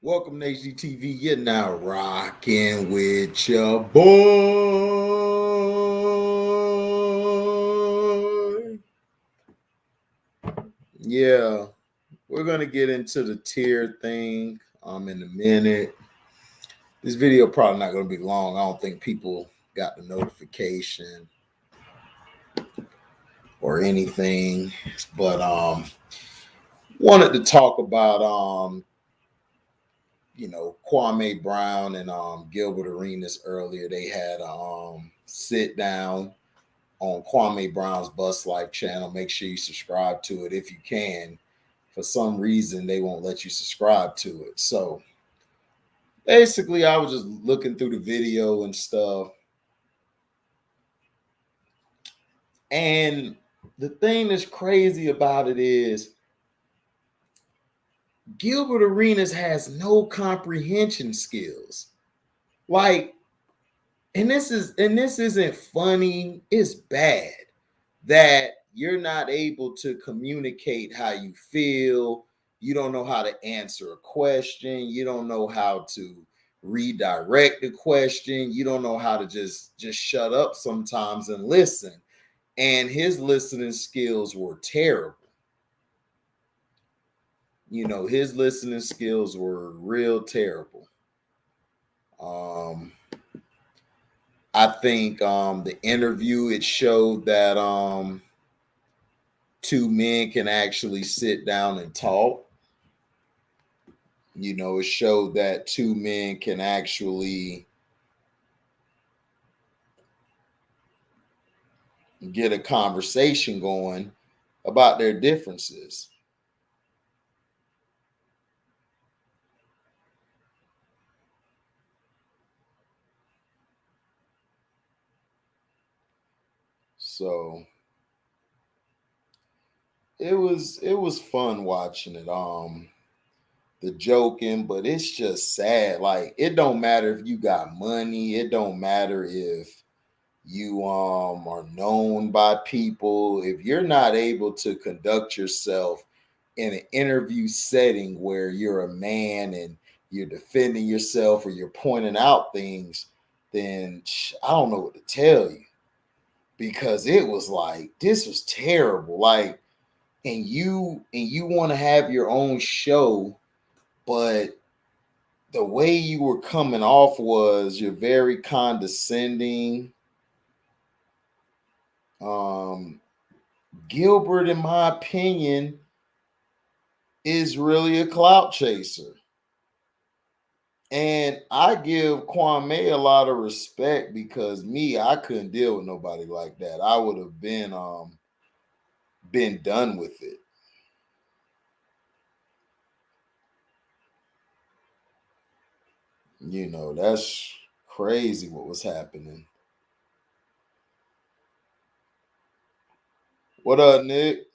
Welcome to HGTV. You're now rocking with your boy. Yeah, we're gonna get into the tier thing in a minute. This video probably not gonna be long. I don't think people got the notification or anything, but wanted to talk about Kwame Brown and Gilbertarenas earlier. They had sit down on Kwame Brown's Bust Life channel. Make sure you subscribe to it if you can. For some reason, they won't let you subscribe to it. So basically, I was just looking through the video and stuff. And the thing that's crazy about it is Gilbertarenas has no comprehension skills. Like, and this isn't funny, it's bad that you're not able to communicate how you feel. You don't know how to answer a question. You don't know how to redirect the question. You don't know how to just shut up sometimes and listen. And his listening skills were terrible. His listening skills were real terrible. I think the interview, it showed that two men can actually sit down and talk. It showed that two men can actually get a conversation going about their differences. So it was fun watching it. The joking, but it's just sad. Like, it don't matter if you got money, it don't matter if you are known by people. If you're not able to conduct yourself in an interview setting where you're a man and you're defending yourself or you're pointing out things, then I don't know what to tell you, because it was like, this was terrible. Like, and you want to have your own show, but the way you were coming off was you're very condescending. Gilbert, in my opinion, is really a clout chaser. And I give Kwame a lot of respect, because I couldn't deal with nobody like that. I would have been done with it. That's crazy what was happening. What up, Nick?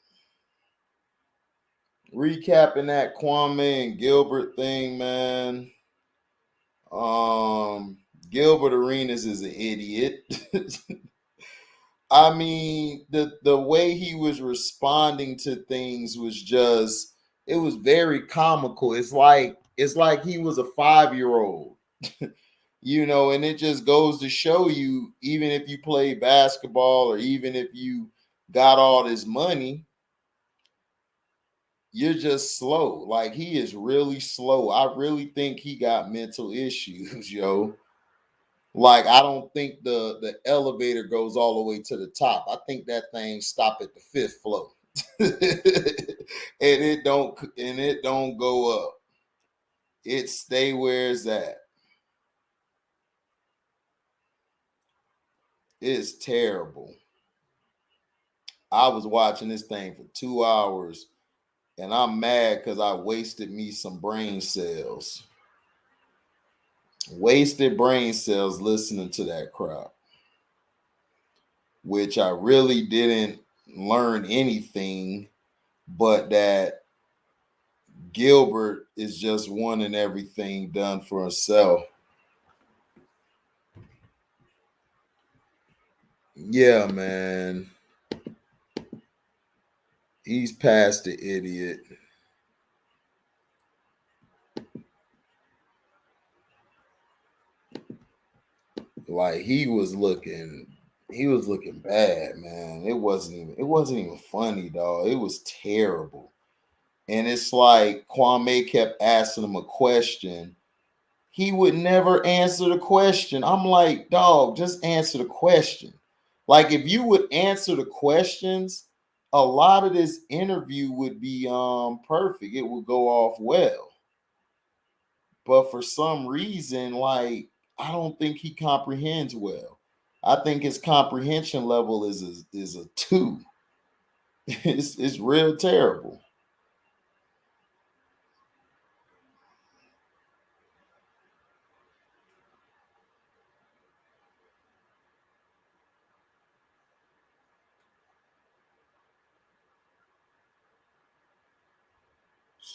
Recapping that Kwame and Gilbert thing, man. Gilbert Arenas is an idiot. I mean, the way he was responding to things was just, it was very comical. It's like he was a 5-year-old. And it just goes to show you, even if you play basketball or even if you got all this money, you're just slow. Like, he is really slow. I really think he got mental issues, yo. Like, I don't think the elevator goes all the way to the top. I think that thing stop at the 5th floor. and it don't go up. It stay where it's at. It's terrible. I was watching this thing for 2 hours, and I'm mad because I wasted me some brain cells. Wasted brain cells listening to that crap, which I really didn't learn anything, but that Gilbert is just wanting everything done for himself. Yeah, man. He's past the idiot. Like he was looking bad, man. It wasn't even funny, dog. It was terrible. And it's like Kwame kept asking him a question. He would never answer the question. I'm like, dog, just answer the question. Like, if you would answer the questions, a lot of this interview would be perfect. It would go off well. But for some reason, like, I don't think he comprehends well. I think his comprehension level is a two. It's real terrible.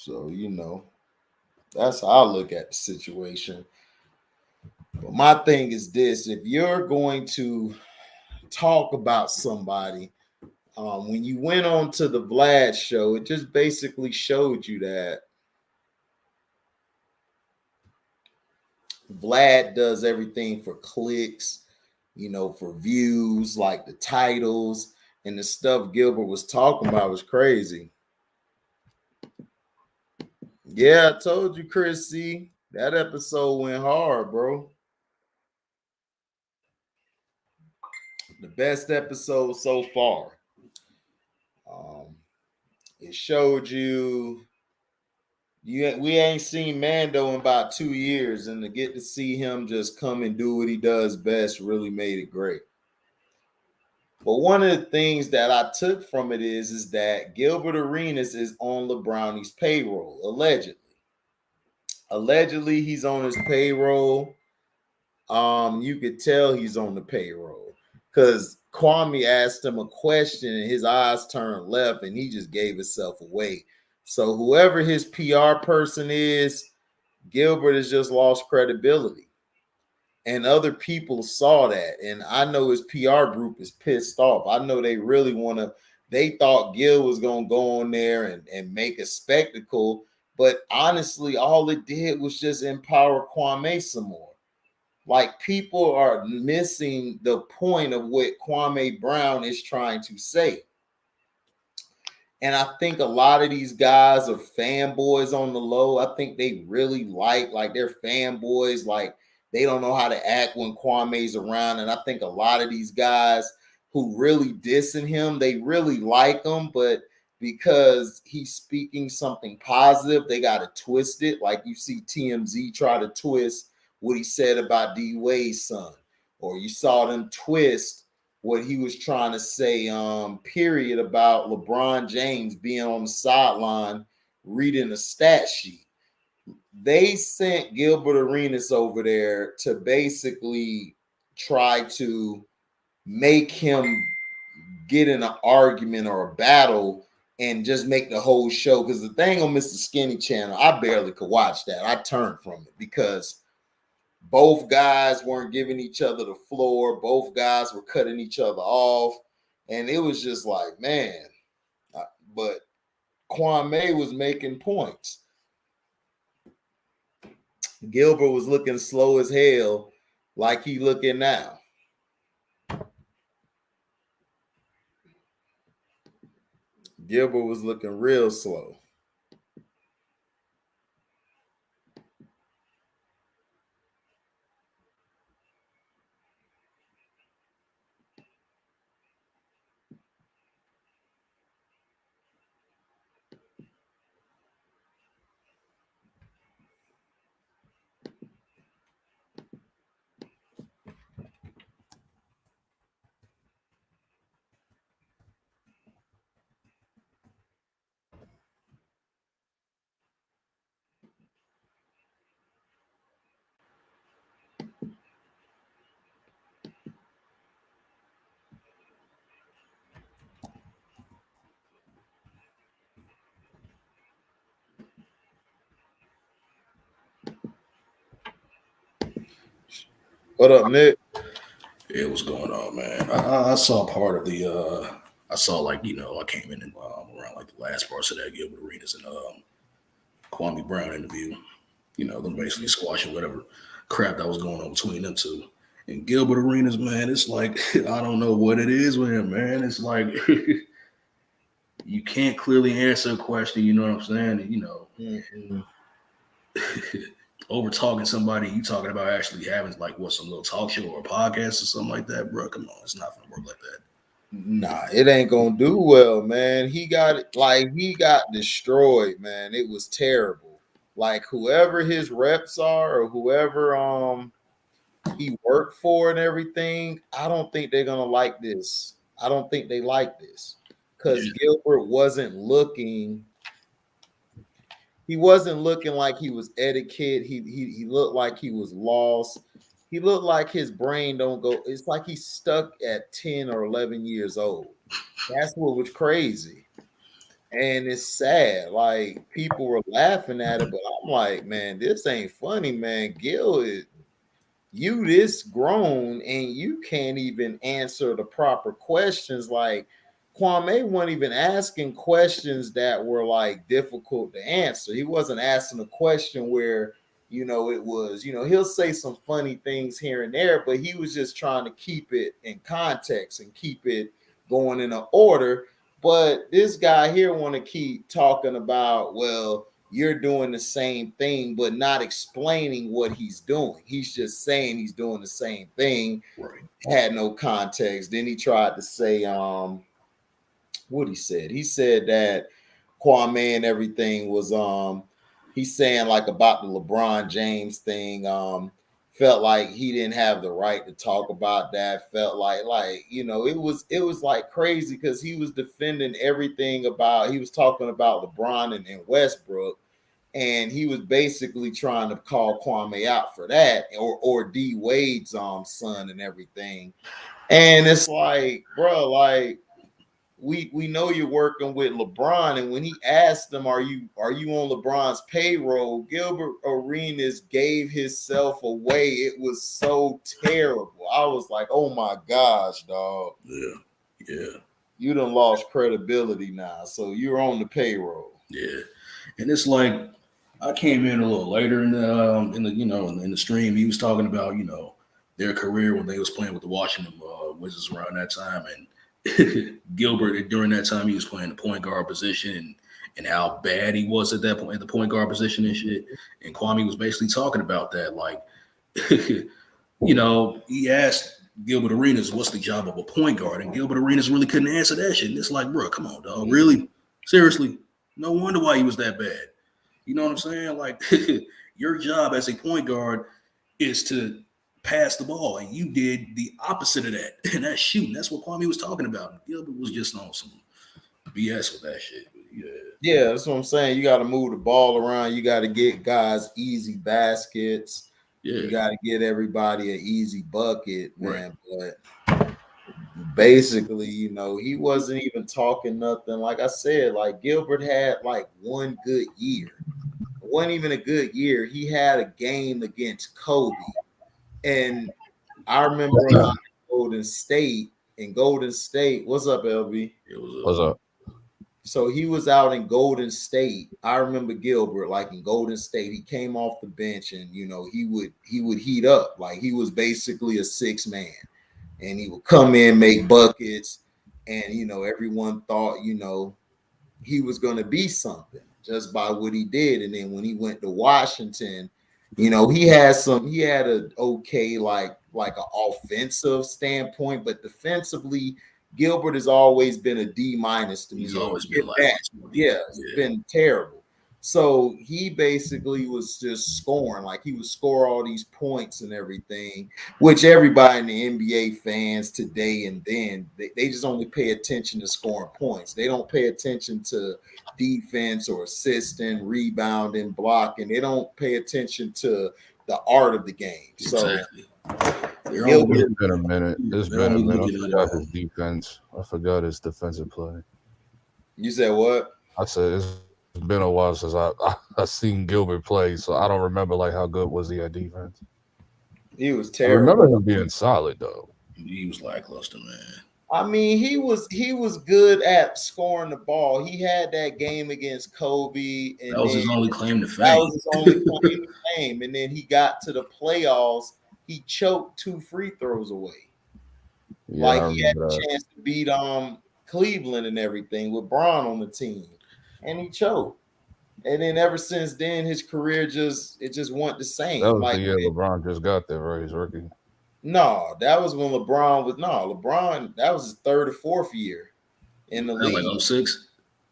So, that's how I look at the situation. But my thing is this: if you're going to talk about somebody, when you went on to the Vlad show, it just basically showed you that Vlad does everything for clicks, for views, like the titles and the stuff Gilbert was talking about was crazy. Yeah, I told you, Chris. See, that episode went hard, bro. The best episode so far. Um, it showed we ain't seen Mando in about 2 years, and to get to see him just come and do what he does best really made it great. But one of the things that I took from it is that Gilbert Arenas is on LeBrownie's payroll, allegedly. Allegedly, he's on his payroll. You could tell he's on the payroll because Kwame asked him a question and his eyes turned left and he just gave himself away. So whoever his PR person is, Gilbert has just lost credibility. And other people saw that. And I know his PR group is pissed off. I know they really they thought Gil was going to go on there and make a spectacle. But honestly, all it did was just empower Kwame some more. Like, people are missing the point of what Kwame Brown is trying to say. And I think a lot of these guys are fanboys on the low. I think they really like they're fanboys. Like, they don't know how to act when Kwame's around. And I think a lot of these guys who really dissing him, they really like him, but because he's speaking something positive, they got to twist it. Like, you see TMZ try to twist what he said about D Wade's son, or you saw them twist what he was trying to say, period, about LeBron James being on the sideline reading a stat sheet. They sent Gilbert Arenas over there to basically try to make him get in an argument or a battle and just make the whole show. Because the thing on Mr. Skinny channel, I barely could watch that. I turned from it because both guys weren't giving each other the floor. Both guys were cutting each other off. And it was just like, man. But Kwame was making points. Gilbert was looking slow as hell, like he looking now. Gilbert was looking real slow. What up, Nick? Yeah, what's going on, man? I saw part of the. I saw, like, I came in and, around like the last parts of that Gilbert Arenas and Kwame Brown interview. Them basically squashing whatever crap that was going on between them two. And Gilbert Arenas, man, it's like I don't know what it is with him, man. It's like you can't clearly answer a question. You know what I'm saying? And, Mm-mm. over talking somebody, you talking about actually having like what some little talk show or a podcast or something like that, bro. Come on, it's not gonna work like that. Nah, it ain't gonna do well, man. He got destroyed, man. It was terrible. Like whoever his reps are or whoever he worked for and everything, I don't think they're gonna like this. I don't think they like this because Yeah, Gilbert wasn't looking. He wasn't looking like he was etiquette. He looked like he was lost. He looked like his brain don't go. It's like he's stuck at 10 or 11 years old. That's what was crazy. And it's sad. Like people were laughing at it, but I'm like, man, this ain't funny, man. Gil is you this grown and you can't even answer the proper questions. Like Kwame wasn't even asking questions that were like difficult to answer. He wasn't asking a question where it was, he'll say some funny things here and there, but he was just trying to keep it in context and keep it going in an order. But this guy here want to keep talking about, well, you're doing the same thing, but not explaining what he's doing. He's just saying he's doing the same thing, right. had no context. Then he tried to say, what he said. He said that Kwame and everything was he's saying like about the LeBron James thing, felt like he didn't have the right to talk about that. Felt like it was like crazy because he was defending everything about he was talking about LeBron and Westbrook, and he was basically trying to call Kwame out for that, or D Wade's son and everything. And it's like, bro, like we know you're working with LeBron, and when he asked him, are you on LeBron's payroll? Gilbert Arenas gave himself away. It was so terrible. I was like, oh my gosh, dog. Yeah, yeah, You done lost credibility now. So you're on the payroll. yeah. And it's like I came in a little later in the stream. He was talking about their career when they was playing with the Washington Wizards around that time, and Gilbert during that time he was playing the point guard position and how bad he was at that point at the point guard position and shit. And Kwame was basically talking about that, like he asked Gilbert Arenas, "What's the job of a point guard?" And Gilbert Arenas really couldn't answer that shit. And it's like, bro, come on, dog, really, seriously. No wonder why he was that bad. You know what I'm saying? Like your job as a point guard is to pass the ball, and you did the opposite of that, and that's shooting. That's what Kwame was talking about. Gilbert was just on some BS with that shit. Yeah, Yeah, that's what I'm saying. You got to move the ball around. You got to get guys easy baskets. You yeah, got to get everybody an easy bucket, right. man. But basically, he wasn't even talking nothing. Like I said, like Gilbert had like one good year. It wasn't even a good year. He had a game against Kobe. And I remember him out in Golden State. In Golden State, what's up, LB? It was What's up? So he was out in Golden State. I remember Gilbert, like in Golden State, he came off the bench and he would heat up. Like he was basically a six man. And he would come in, make buckets, and everyone thought, he was gonna be something just by what he did. And then when he went to Washington, he had a okay like an offensive standpoint, but defensively, Gilbert has always been a D minus to me. he's always been like That. Yeah, it's been terrible. So he basically was just scoring, like he would score all these points and everything, which everybody in the NBA fans today and then, they just only pay attention to scoring points. They don't pay attention to defense or assisting, rebounding, blocking. They don't pay attention to the art of the game. So exactly. Gilbert, It's been a minute. It's They're been a only minute. I looking at forgot his defense. I forgot his defensive play. you said what? I said it's been a while since I seen Gilbert play, so I don't remember like how good was he at defense. He was I remember terrible. him being solid though. he was lackluster, man. I mean, he was good at scoring the ball. He had that game against Kobe, and That was then his only claim to that fame. was his only claim to fame. And then he got to the playoffs. he choked 2 free throws away. Yeah, Like I he had remember a that. chance to beat Cleveland and everything with Braun on the team, and he choked. And then ever since then, his career just wasn't the That same. was the Like year LeBron just got there, right? His rookie. no, that was when LeBron. That was his 3rd or 4th year in the Like league. 06.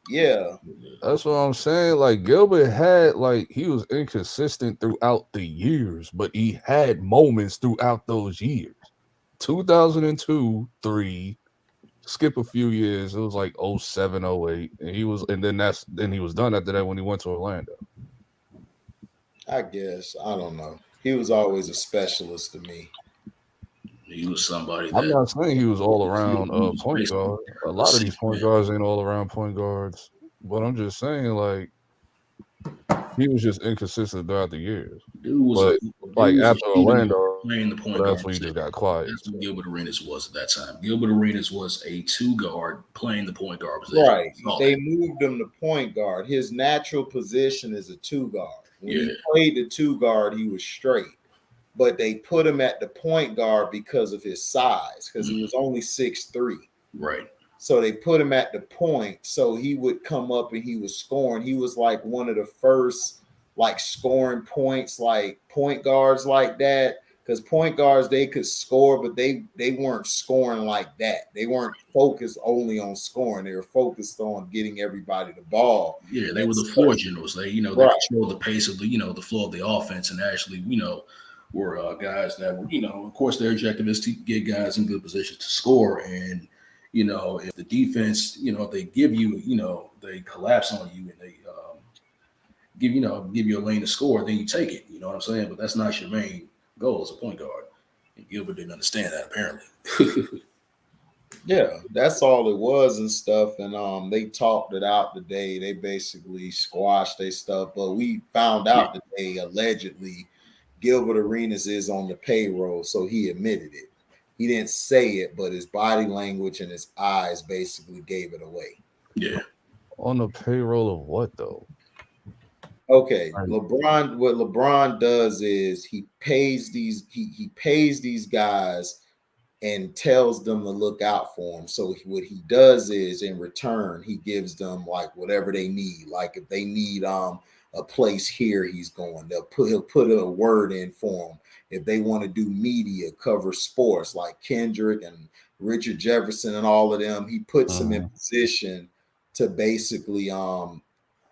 Yeah, That's what I'm saying. Like Gilbert had, like, he was inconsistent throughout the years, but he had moments throughout those years. 2002, 3, skip a few years. It was like 07, 08. And then he was done after that when he went to Orlando. I guess I don't know. He was always a specialist to me. He was somebody I'm that not saying he was all around he was point basically guard. A a lot of these six point man. guards ain't all around point guards. But I'm just saying, like, he was just inconsistent throughout the years. Dude was But like a after shooting guard Orlando, playing the point guard that's when he just position. got quiet. That's what Gilbert Arenas was at that time. Gilbert Arenas was a 2 guard playing the point guard position. Right. They moved him to point guard. His natural position is a 2 guard. When he played the 2 guard, he was straight. But they put him at the point guard because of his size, because he was only 6'3". Right. So they put him at the point, so he would come up and he was scoring. He was like one of the first like scoring points, like point guards like that. Because point guards, they could score, but they weren't scoring like that. They weren't focused only on scoring. They were focused on getting everybody the ball. Yeah, they were the floor generals. They, they controlled the pace of the flow of the offense, and actually, were guys that were, of course, their objective is to get guys in good positions to score. And if the defense, they give you, they collapse on you and they give you a lane to score, then you take it. You know what I'm saying? But that's not your main goal as a point guard. And Gilbert didn't understand that apparently. Yeah, that's all it was and stuff. And they talked it out today. They basically squashed their stuff, but we found out today allegedly Gilbert Arenas is on the payroll, so he admitted it. He didn't say it, but his body language and his eyes basically gave it away. Yeah. On the payroll of what though? Okay, LeBron. What LeBron does is he pays these guys and tells them to look out for him. So what he does is in return, he gives them like whatever they need. Like if they need a place here, he's going. He'll put a word in for them. If they want to do media, cover sports like Kendrick and Richard Jefferson and all of them, he puts them in position to basically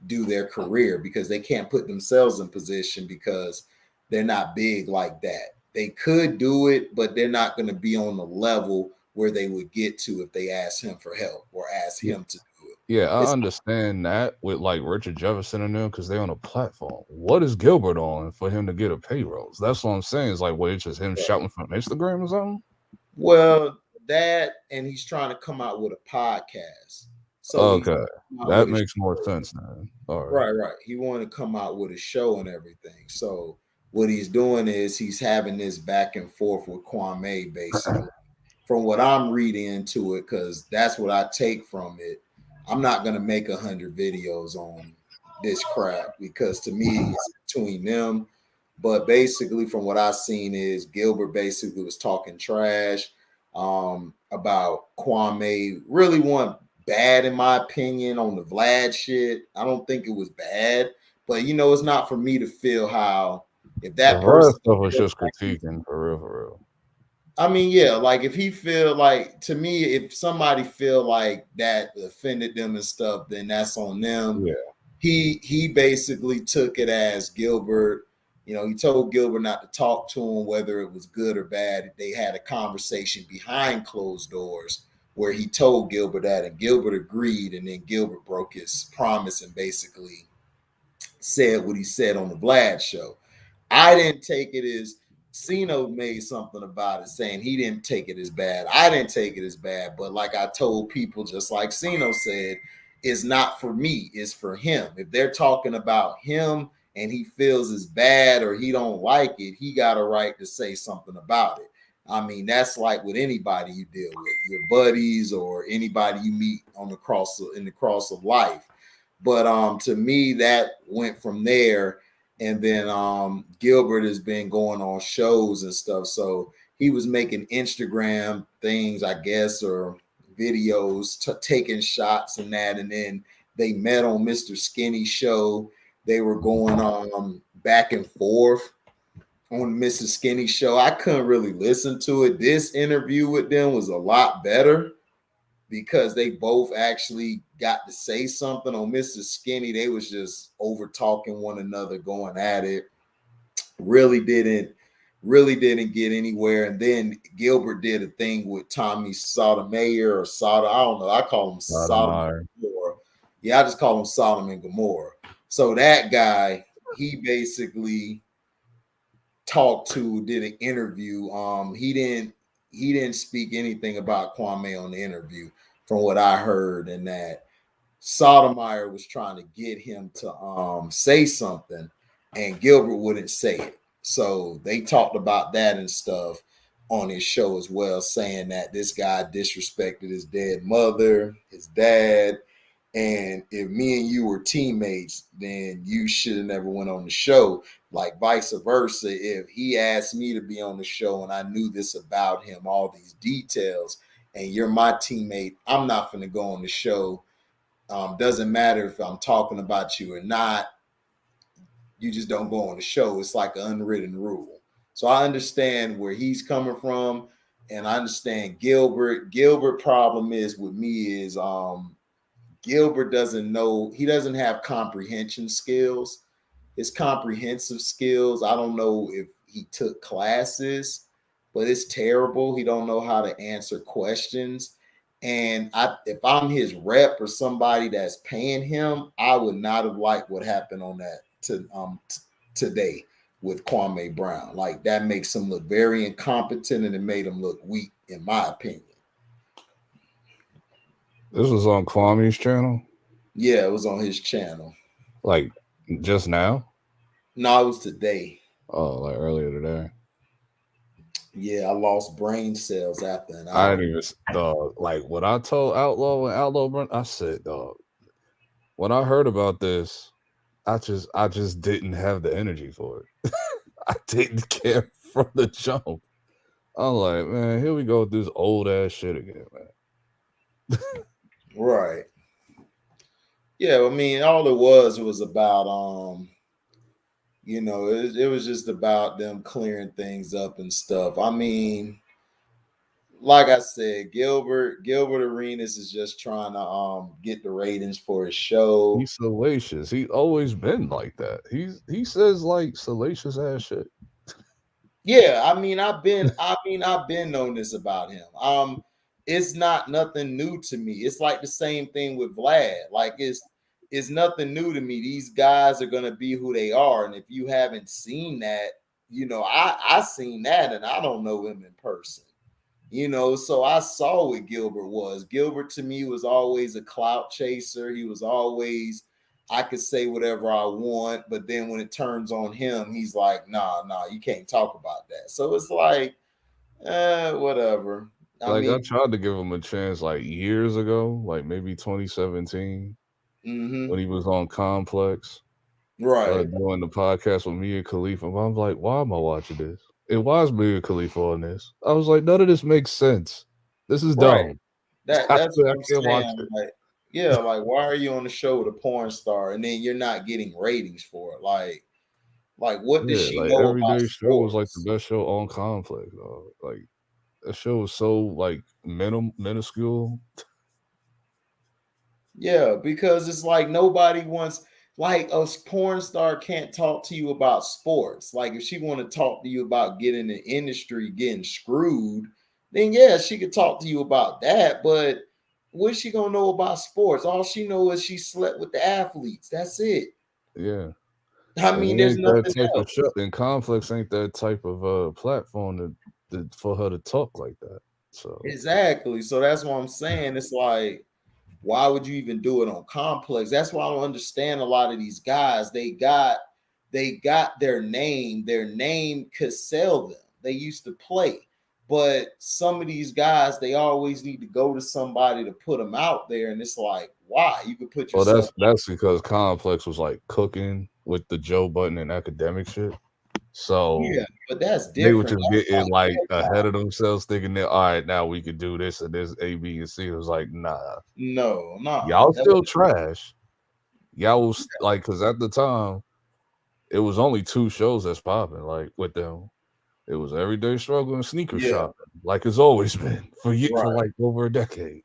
do their career because they can't put themselves in position because they're not big like that. They could do it, but they're not going to be on the level where they would get to if they ask him for help or ask him to do it. Yeah, I understand that with like Richard Jefferson and them because they're on a platform. What is Gilbert on for him to get a payroll? That's what I'm saying. It's like, wait, it's just him shouting from Instagram or something? Well, that and he's trying to come out with a podcast. So okay, that makes more sense now. All right. Right. He wanted to come out with a show and everything. So what he's doing is he's having this back and forth with Kwame, basically. From what I'm reading into it, because that's what I take from it. I'm not gonna make 100 videos on this crap because to me it's between them. But basically, from what I've seen, is Gilbert basically was talking trash about Kwame. Really wasn't bad in my opinion on the Vlad shit. I don't think it was bad, but it's not for me to feel how if that person stuff was just critiquing for real. I mean, yeah, like if he feel like to me, if somebody feel like that offended them and stuff, then that's on them. Yeah. He basically took it as Gilbert, he told Gilbert not to talk to him, whether it was good or bad. They had a conversation behind closed doors where he told Gilbert that, and Gilbert agreed, and then Gilbert broke his promise and basically said what he said on the Vlad show. I didn't take it as Cino made something about it, saying he didn't take it as bad. I didn't take it as bad, but like I told people, just like Cino said, it's not for me, it's for him. If they're talking about him and he feels it's bad or he don't like it, he got a right to say something about it. I mean, that's like with anybody you deal with, your buddies or anybody you meet in the cross of life. But to me, that went from there. And then Gilbert has been going on shows and stuff. So he was making Instagram things, I guess, or videos, taking shots and that. And then they met on Mr. Skinny show. They were going back and forth on Mrs. Skinny show. I couldn't really listen to it. This interview with them was a lot better because they both actually got to say something. On Mrs. Skinny, they was just over talking one another, going at it. Really didn't get anywhere. And then Gilbert did a thing with Tommy Sotomayor or Sodom. I don't know. I call him Sodom and Gomorrah. Yeah, I just call him Sodom and Gomorrah. So that guy, he basically did an interview. He didn't speak anything about Kwame on the interview, from what I heard, and that Sotomayor was trying to get him to say something, and Gilbert wouldn't say it. So they talked about that and stuff on his show as well, saying that this guy disrespected his dead mother, his dad, and if me and you were teammates, then you should have never went on the show. Like vice versa, if he asked me to be on the show and I knew this about him, all these details, and you're my teammate, I'm not going to go on the show. Doesn't matter if I'm talking about you or not. You just don't go on the show. It's like an unwritten rule. So I understand where he's coming from, and I understand Gilbert. Gilbert problem is with me is Gilbert doesn't know. He doesn't have comprehension skills. His comprehensive skills, I don't know if he took classes, but it's terrible. He don't know how to answer questions. And if I'm his rep or somebody that's paying him, I would not have liked what happened on that today with Kwame Brown. Like that makes him look very incompetent, and it made him look weak, in my opinion. This was on Kwame's channel? Yeah, it was on his channel. Like just now? No, it was today. Oh, like earlier today. Yeah, I lost brain cells after an hour. I didn't even, dog. Like when I told Outlaw and Outlaw, I said, dog. When I heard about this, I just didn't have the energy for it. I didn't care from the jump. I'm like, man, here we go with this old ass shit again, man. Right. Yeah, I mean, all it was about it was just about them clearing things up and stuff. I mean, like I said, Gilbertarenas is just trying to get the ratings for his show. He's salacious. He's always been like that. He says like salacious ass shit. Yeah, I've been knowing this about him. It's not nothing new to me. It's like the same thing with Vlad. Like it's nothing new to me. These guys are gonna be who they are, and if you haven't seen that, I seen that, and I don't know him in person. So I saw what Gilbert was. Gilbert to me was always a clout chaser. He was always, I could say whatever I want, but then when it turns on him, he's like, nah, you can't talk about that. So it's like, whatever. I tried to give him a chance like years ago, like maybe 2017, when he was on Complex. Right. Doing the podcast with me and Khalifa. I'm like, why am I watching this? And why is me and Khalifa on this? I was like, none of this makes sense. This is dumb. That's what I'm saying. Like, why are you on the show with a porn star and then you're not getting ratings for it? Like what does she know Everyday about Show sports? was like the best show on Complex. Like that show was so like minuscule. Yeah, because it's like nobody wants, like a porn star can't talk to you about sports. Like if she want to talk to you about getting the industry getting screwed, then yeah, she could talk to you about that. But what's she gonna know about sports? All she knows is she slept with the athletes. That's it. Yeah. I mean, there's nothing type else. of show, and Complex ain't that type of platform for her to talk like that. So exactly. So that's what I'm saying. It's like, why would you even do it on Complex? That's why I don't understand a lot of these guys. They got their name. Their name could sell them. They used to play. But some of these guys, they always need to go to somebody to put them out there. And it's like, why? You could put yourself. Well, that's because Complex was like cooking with the Joe Button and academic shit. So Yeah, but that's they were different. just That's getting like like ahead of themselves, thinking that all right, now we could do this and this A, B, and C. It was like, nah, no, y'all that still trash. Y'all was like, because at the time it was only 2 shows that's popping. Like with them, it was Everyday Struggle and Sneaker yeah, Shopping, like it's always been for right, like over a decade.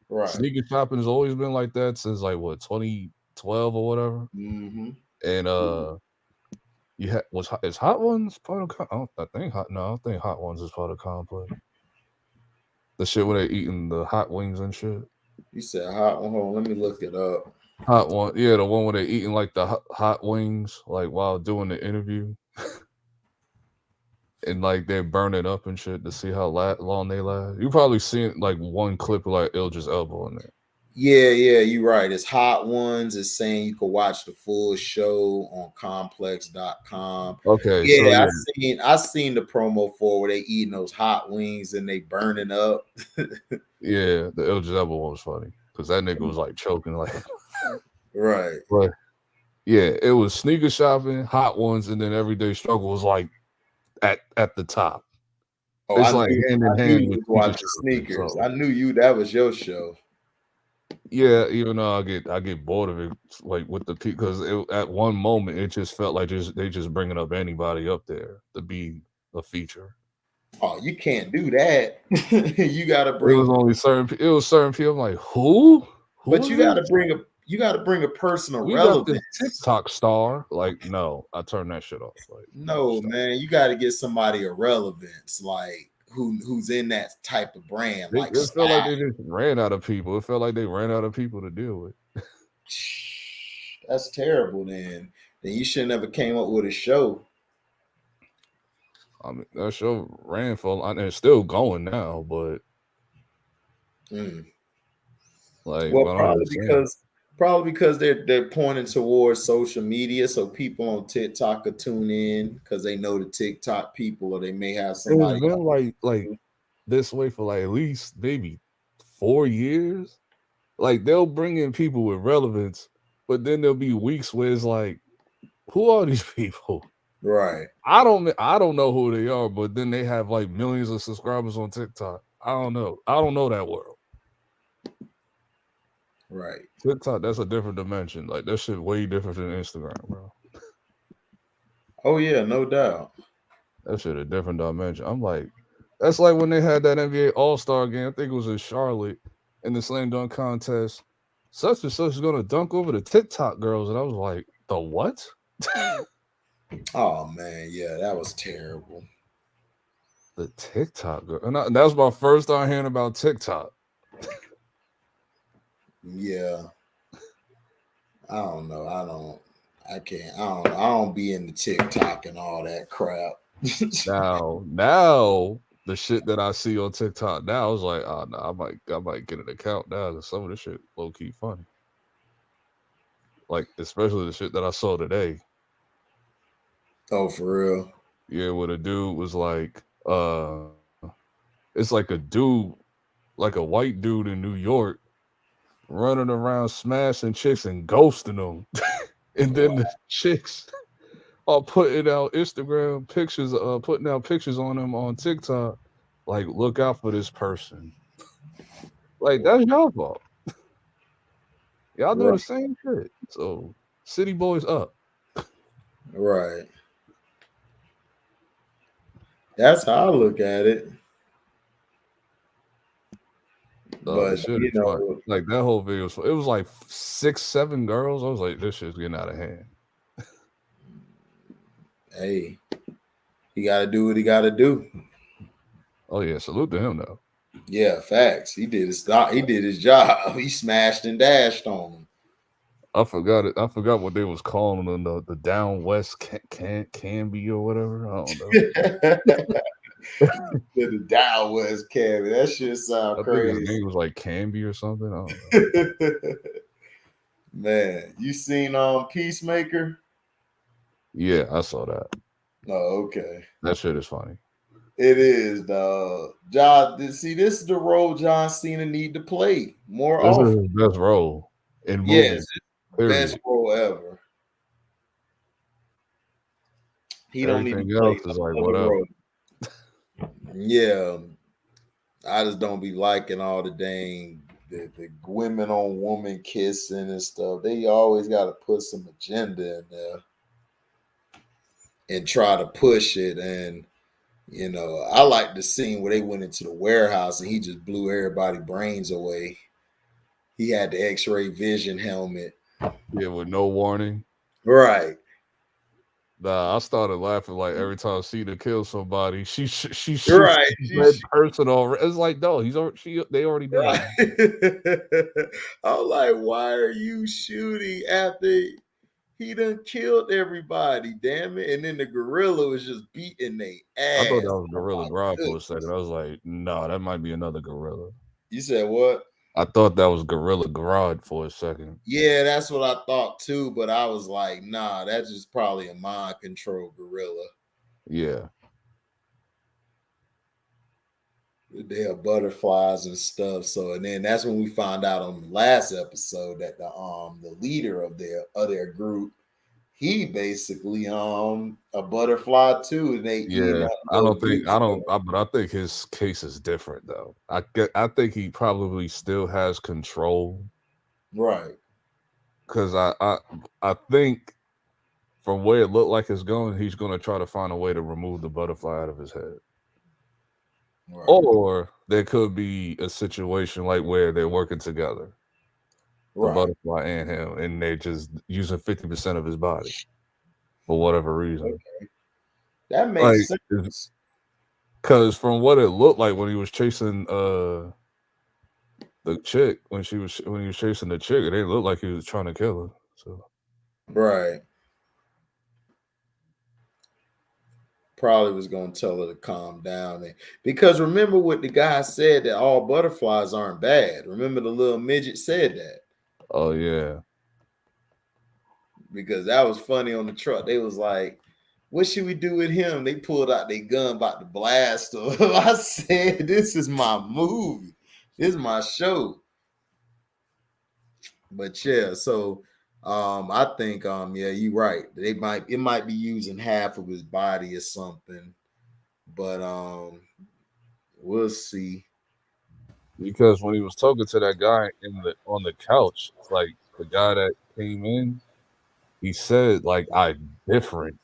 right. Sneaker shopping has always been like that since like what 2012 or whatever. Mm-hmm. And you had is Hot Ones part of? I think Hot. No, I don't think Hot Ones is part of Complex. The shit where they eating the hot wings and shit. You said hot one. Hold on, let me look it up. Hot one, yeah, the one where they eating like the hot wings, like while doing the interview, and like they're burning up and shit to see how long they last. You probably seen like one clip of like Ilja's elbow in there. Yeah, you're right. It's Hot Ones. It's saying you can watch the full show on complex.com. Okay, so Yeah, yeah, I seen the promo for where they eating those hot wings and they burning up. yeah, the Ilja's elbow one was funny because that nigga was like choking like. Right. But yeah, it was Sneaker Shopping, Hot Ones, and then Everyday Struggle was like at the top. Oh, It's like hand in I knew hand you with was watching Shopping, sneakers. so. I knew you that was your show. Yeah, even though I get bored of it, like with the because at one moment it just felt like they just bringing up anybody up there to be a feature. Oh, you can't do that. You gotta It was bring only certain people. I'm like, who but is you this? gotta bring a person of We got this relevance. TikTok star. Like, no, I turned that shit off. Like, No, man, you gotta get somebody of relevance, like who's in that type of brand, like It felt like Swag. they just ran out of people. It felt like they ran out of people to deal with. That's terrible. Then you should never came up with a show. I mean, that show ran for, and it's still going now, but like, Well, what I'm just saying. probably because they're pointing towards social media, so people on TikTok could tune in because they know the TikTok people, or they may have It's somebody. been like this way for like at least maybe 4 years. Like they'll bring in people with relevance, but then there'll be weeks where it's like, who are these people? Right. I don't know who they are, but then they have like millions of subscribers on TikTok. I don't know. I don't know that world. Right. TikTok, that's a different dimension. Like that shit way different than Instagram, bro. Oh yeah, no doubt. That shit a different dimension. I'm like, that's like when they had that NBA All-Star game. I think it was in Charlotte in the slam dunk contest. Such and such is gonna dunk over the TikTok girls, and I was like, the what? Oh man, yeah, that was terrible. The TikTok girl, and that was my first time hearing about TikTok. Yeah, I don't know. I can't. I don't be into TikTok and all that crap. Now the shit that I see on TikTok now, I was like, oh no, I might get an account now because some of this shit low key funny. Like especially the shit that I saw today. Oh, for real? Yeah, where the dude was like, it's like a dude, like a white dude in New York, running around smashing chicks and ghosting them, and then the chicks are putting out Instagram pictures, putting out pictures on them on TikTok, like look out for this person. Like that's your fault. Y'all do Right. the same shit. So city boys up. Right. That's how I look at it. The But shit is fun. Like that whole video was fun. It was like 6, 7 girls. I was like, this shit's getting out of hand. hey, he got to do what he got to do. Oh yeah, salute to him though. Yeah, facts. He did his job. He smashed and dashed on them. I forgot it. I forgot what they was calling them, the down west Canby or whatever. I don't know. The Dow was Kevin. That shit sound I think crazy. his name was like Canby or something. I don't know. Man, you seen Peacemaker? Yeah, I saw that. Oh, okay. That shit is funny. It is, dog. John, see, this is the role John Cena need to play more This often. is his best role in movies. Yes, Period. best role ever. He don't need to Everything play else is no like other whatever. role. Yeah, I just don't be liking all the dang the women on woman kissing and stuff. They always got to put some agenda in there and try to push it. And I like the scene where they went into the warehouse and he just blew everybody brains away. He had the X-ray vision helmet. Yeah, with no warning. Right. Nah, I started laughing like every time Cena kills somebody, she shoots Right. the dead person already. It's like, no, they already dead. Right. I'm like, why are you shooting after he done killed everybody? Damn it! And then the gorilla was just beating their I thought ass. that was Oh Gorilla my Grodd for a goodness. second. I was like, no, that might be another gorilla. You said what? I thought that was Gorilla Grodd for a second. Yeah, that's what I thought too. But I was like, nah, that's just probably a mind control gorilla. Yeah. They are butterflies and stuff. So, and then that's when we found out on the last episode that the leader of their group, he basically a butterfly too. And they eating Yeah, up I little don't think groups. but I think his case is different though. I think he probably still has control Right. because I think from where it looked like it's going, he's going to try to find a way to remove the butterfly out of his head. Right. Or there could be a situation like where they're working together, the Right. butterfly and him, and they're just using 50% of his body for whatever reason. Okay. That Like, makes sense. because from what it looked like when he was chasing the chick, when he was chasing the chick, it didn't look like he was trying to kill her. So Right. Probably was going to tell her to calm down. Because remember what the guy said, that all butterflies aren't bad. Remember the little midget said that. oh yeah. Because that was funny on the truck. They was like, what should we do with him? They pulled out their gun about to blast him. I said, this is my movie. This is my show. But yeah, so I think yeah, you're right. It might be using half of his body or something. But we'll see. Because when he was talking to that guy on the couch, it's like the guy that came in, he said like I'm different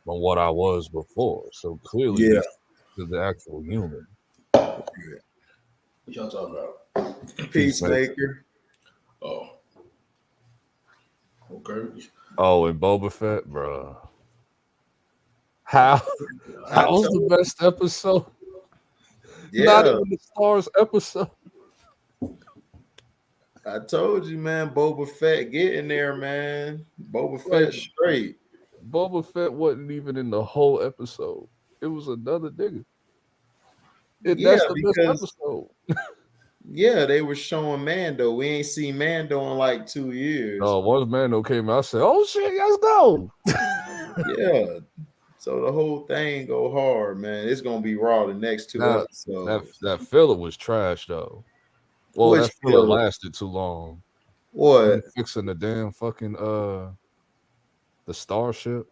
from what I was before. So clearly Yeah. this is the actual human. What y'all talking about? Peacemaker. Oh. Okay. Oh, and Boba Fett, bro. How's the best episode? Yeah. Not even the Stars episode. I told you, man. Boba Fett, get in there, man. Boba Fett straight. Boba Fett wasn't even in the whole episode. It was another nigga. And Yeah, that's the best episode. Yeah, they were showing Mando. We ain't seen Mando in like 2 years. No, once Mando came out, I said, "Oh shit, let's go!" Yeah. So the whole thing go hard, man. It's gonna be raw the next 2 episodes. That filler was trash though. Well, Which that filler filler? lasted too long. What? Fixing the damn fucking the starship.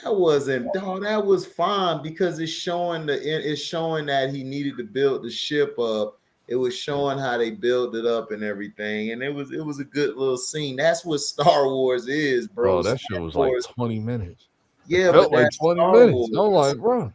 That wasn't, dog. That was fine because it's showing that he needed to build the ship up. It was showing how they built it up and everything, and it was a good little scene. That's what Star Wars is, bro. Oh, that shit was like 20 minutes. Yeah, it felt but like that's 20 Star minutes. Wars. I'm like, bro.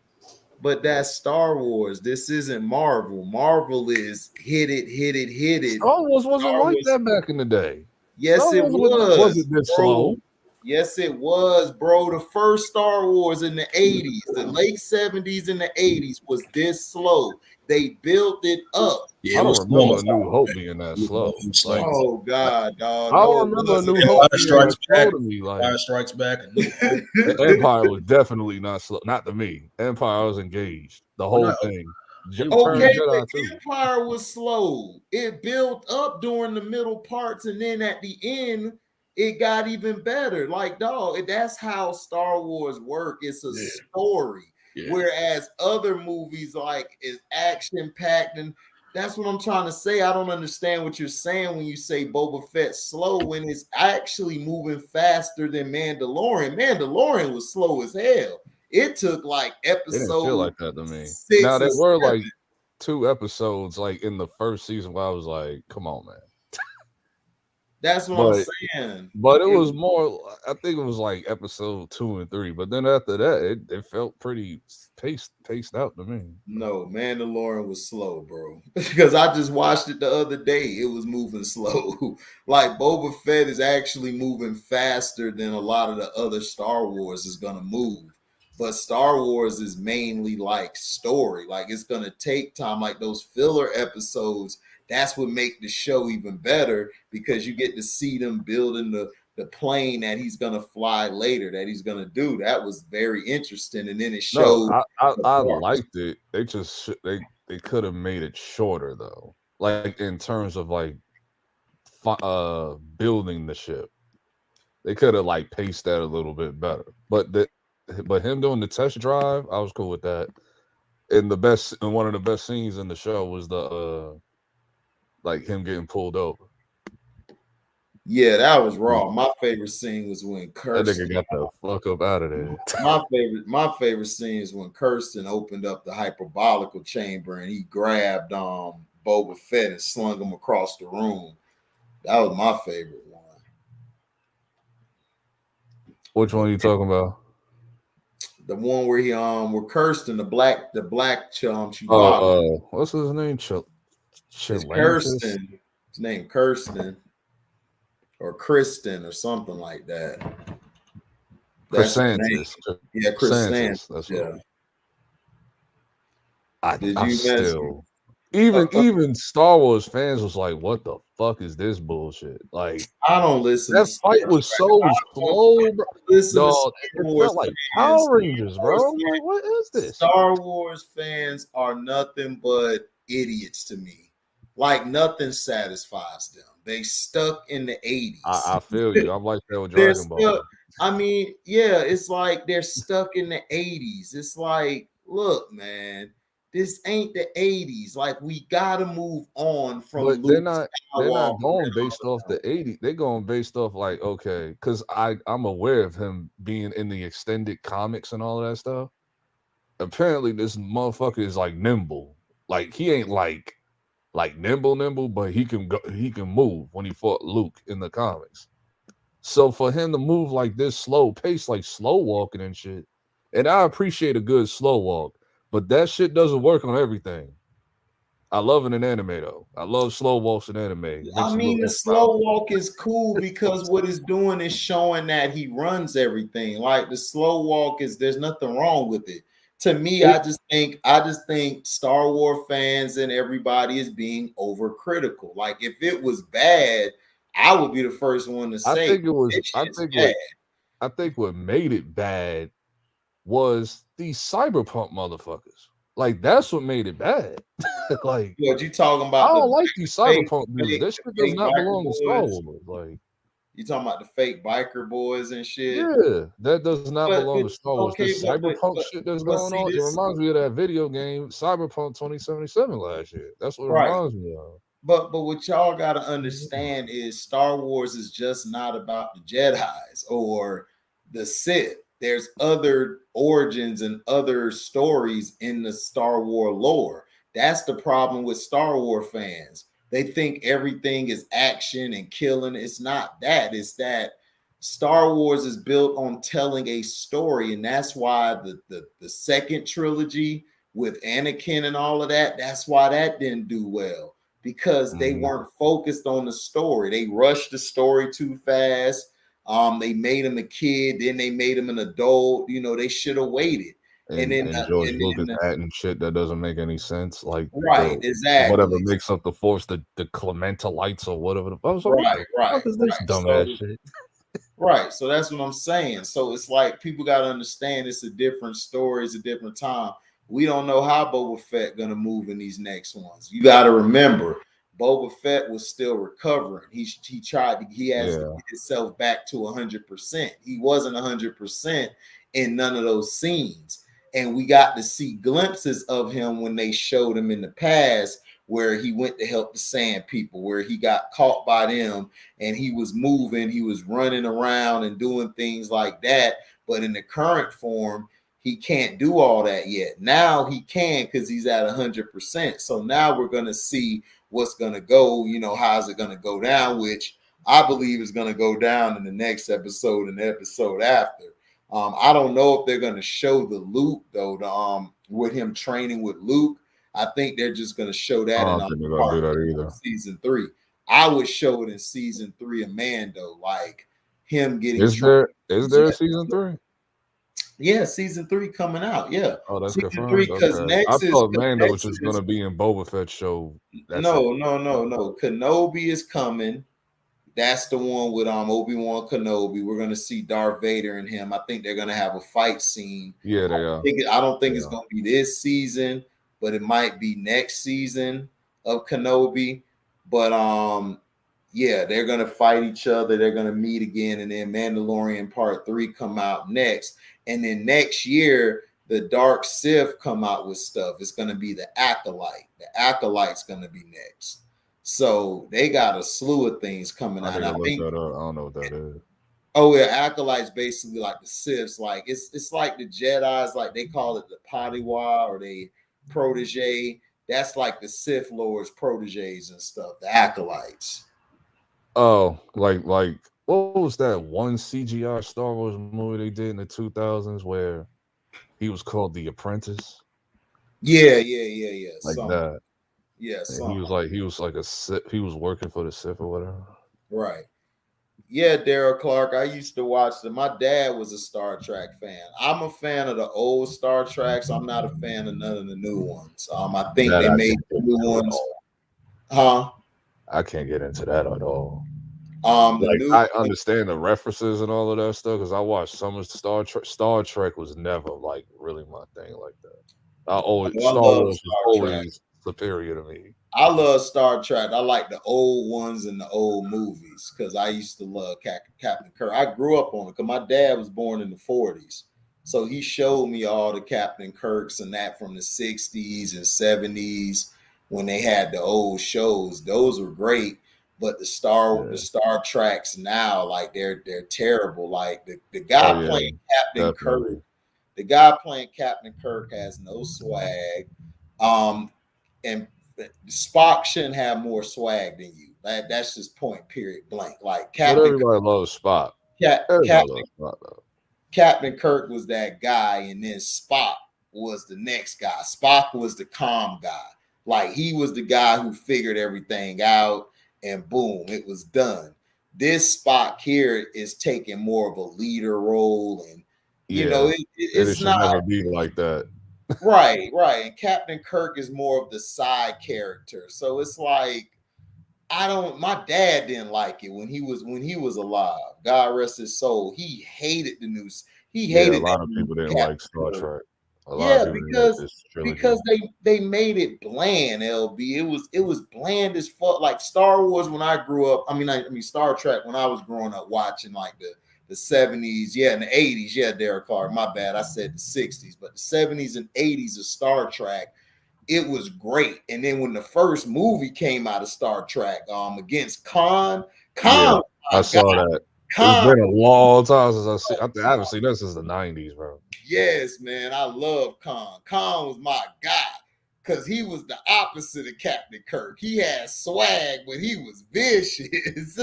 But that's Star Wars. This isn't Marvel. Marvel is hit it. Star Wars wasn't like that back in the day. Yes, Star it Wars wasn't this bro. slow. Yes, it was, bro. The first Star Wars in the 80s, the late 70s and the 80s was this slow. They built it up. Yeah, I don't remember A New Hope being that slow. Like, oh God, dog. I don't remember A New Hope being that slow to me. Like Empire Strikes Back. Empire was definitely not slow. Not to me. Empire was engaged. The whole thing. Okay, but Empire was slow. It built up during the middle parts, and then at the end, it got even better. Like, dog, that's how Star Wars work. It's a story. Yeah. Whereas other movies like is action packed, and that's what I'm trying to say. I don't understand what you're saying when you say Boba Fett slow when it's actually moving faster than Mandalorian. Mandalorian was slow as hell. It took like It didn't feel episode like that to me. 6 Now or there were 7. like 2 episodes like in the first season where I was like, come on, man. That's what I'm But saying. But it was more. I think it was like episode 2 and 3. But then after that, it felt pretty paced out to me. No, Mandalorian was slow, bro. Because I just watched it the other day. It was moving slow. Like Boba Fett is actually moving faster than a lot of the other Star Wars is gonna move. But Star Wars is mainly like story. Like it's gonna take time. Like those filler episodes, that's what make the show even better because you get to see them building the plane that he's gonna fly later, that he's gonna do. That was very interesting. And then it No, showed I liked it. They just they could have made it shorter though. Like in terms of like building the ship, they could have like paced that a little bit better. But him doing the test drive, I was cool with that. And one of the best scenes in the show was the like him getting pulled over. Yeah, that was raw. My favorite scene was when That nigga Kirsten. got the fuck up out of there. My favorite scene is when Kirsten opened up the hyperbolical chamber and he grabbed Boba Fett and slung him across the room. That was my favorite one. Which one are you talking about? The one where he where Kirsten, the black chum Chewbacca. Oh, what's his name? It's Kirsten. His name Kirsten or Kristen or something like that. That's her name. Chrysanthus. Yeah, Chrysanthus. That's Yeah. I still even Star Wars fans was like, what the fuck is this bullshit? Like I don't listen. That fight was so slow, bro. Listen Dog, to it felt like Power Rangers, bro. Like, what is this? Star Wars fans are nothing but idiots to me. Like nothing satisfies them. They stuck in the 80s. I feel you. I'm like that with Dragon Ball. I mean, yeah, it's like they're stuck in the 80s. It's like, look, man, this ain't the 80s. Like, we gotta move on from But Luke they're not going based off the 80s. They're going based off like, okay, because I'm aware of him being in the extended comics and all of that stuff. Apparently, this motherfucker is like nimble. Like he ain't like nimble, but he can move when he fought Luke in the comics. So for him to move like this slow pace, like slow walking and shit, and I appreciate a good slow walk, but that shit doesn't work on everything. I love it in anime though. I love slow walks in anime. I mean, the slow walk is cool because what it's doing is showing that he runs everything. Like the slow walk there's nothing wrong with it. To me, I just think Star Wars fans and everybody is being overcritical. Like if it was bad, I would be the first one to say I think it was. I think what made it bad was these cyberpunk motherfuckers. Like that's what made it bad. Like what you talking about? I don't like these cyberpunk dudes. This shit does not belong to Star Wars. Like you talking about the fake biker boys and shit? Yeah, that does not belong to Star Wars. The cyberpunk shit that's going on, it reminds me of that video game Cyberpunk 2077 last year. That's what it reminds me of. But what y'all got to understand is Star Wars is just not about the Jedis or the Sith. There's other origins and other stories in the Star Wars lore. That's the problem with Star Wars fans. They think everything is action and killing. It's not that. It's that Star Wars is built on telling a story, and that's why the second trilogy with Anakin and all of that, that's why that didn't do well, because they weren't focused on the story. They rushed the story too fast. They made him a kid, then they made him an adult. You know, they should have waited. And George Lucas adding shit that doesn't make any sense. Like exactly. Whatever makes up the Force, the Clementalites or whatever. Right. What is this dumbass shit? Right. So that's what I'm saying. So it's like people got to understand it's a different story, it's a different time. We don't know how Boba Fett gonna move in these next ones. You got to remember, Boba Fett was still recovering. He has to get himself back to 100%. He wasn't 100% in none of those scenes. And we got to see glimpses of him when they showed him in the past, where he went to help the Sand People, where he got caught by them and he was moving, he was running around and doing things like that. But in the current form, he can't do all that yet. Now he can because he's at 100%. So now we're going to see what's going to go, how's it going to go down, which I believe is going to go down in the next episode and the episode after. I don't know if they're going to show the Luke, though, with him training with Luke. I think they're just going to show that in season 3. I would show it in season 3 of Mando, like him getting. Is there a season 3? Yeah, season 3 coming out. Yeah. Oh, that's season confirmed. 3 because I thought Mando was just going to be in Boba Fett's show. No. Kenobi is coming. That's the one with Obi-Wan Kenobi. We're going to see Darth Vader and him. I think they're going to have a fight scene. Yeah, they are. I don't think it's going to be this season, but it might be next season of Kenobi. But yeah, they're going to fight each other. They're going to meet again, and then Mandalorian Part 3 come out next. And then next year, the Dark Sith come out with stuff. It's going to be the Acolyte. The Acolyte's going to be next. So they got a slew of things coming out. I think I don't know what that is. Oh yeah, Acolyte's basically like the Siths. Like it's like the Jedi's. Like they call it the Padawan or they protege. That's like the Sith Lord's proteges and stuff. The Acolytes. Oh, like what was that one CGI Star Wars movie they did in the 2000s where he was called The Apprentice? Yeah. Like that. Yeah, he was like a Sith. He was working for the Sith or whatever. Right. Yeah, Daryl Clark. I used to watch them. My dad was a Star Trek fan. I'm a fan of the old Star Treks. I'm not a fan of none of the new ones. I think they made the new ones. Huh? I can't get into that at all. I understand the references and all of that stuff because I watched some of Star Trek. Star Trek was never like really my thing like that. Star Wars was always superior to me. I love Star Trek. I like the old ones and the old movies because I used to love Captain Kirk. I grew up on it because my dad was born in the 40s. So he showed me all the Captain Kirks and that from the 60s and 70s when they had the old shows. Those were great. But the Star Treks now, like they're terrible. Like the guy playing Captain Kirk, the guy playing Captain Kirk has no swag. And Spock shouldn't have more swag than you. That's just point period blank. Like everybody loves Spock. Captain Kirk was that guy, and then Spock was the next guy. Spock was the calm guy. Like he was the guy who figured everything out, and boom, it was done. This Spock here is taking more of a leader role, and it should never be like that. Right. And Captain Kirk is more of the side character. So it's like my dad didn't like it when he was alive. God rest his soul. He hated the news. He hated a lot of people didn't like Star Trek. Because they made it bland, LB. It was bland as fuck. Like Star Wars when I grew up. I mean Star Trek when I was growing up watching like the 70s, and the 80s, Derek Clark, my bad, I said the 60s, but the 70s and 80s of Star Trek, it was great. And then when the first movie came out of Star Trek, against Khan, I saw that. It's been a long time since I haven't seen that since the 90s, bro. Yes, man, I love Khan. Khan was my guy because he was the opposite of Captain Kirk. He had swag, but he was vicious.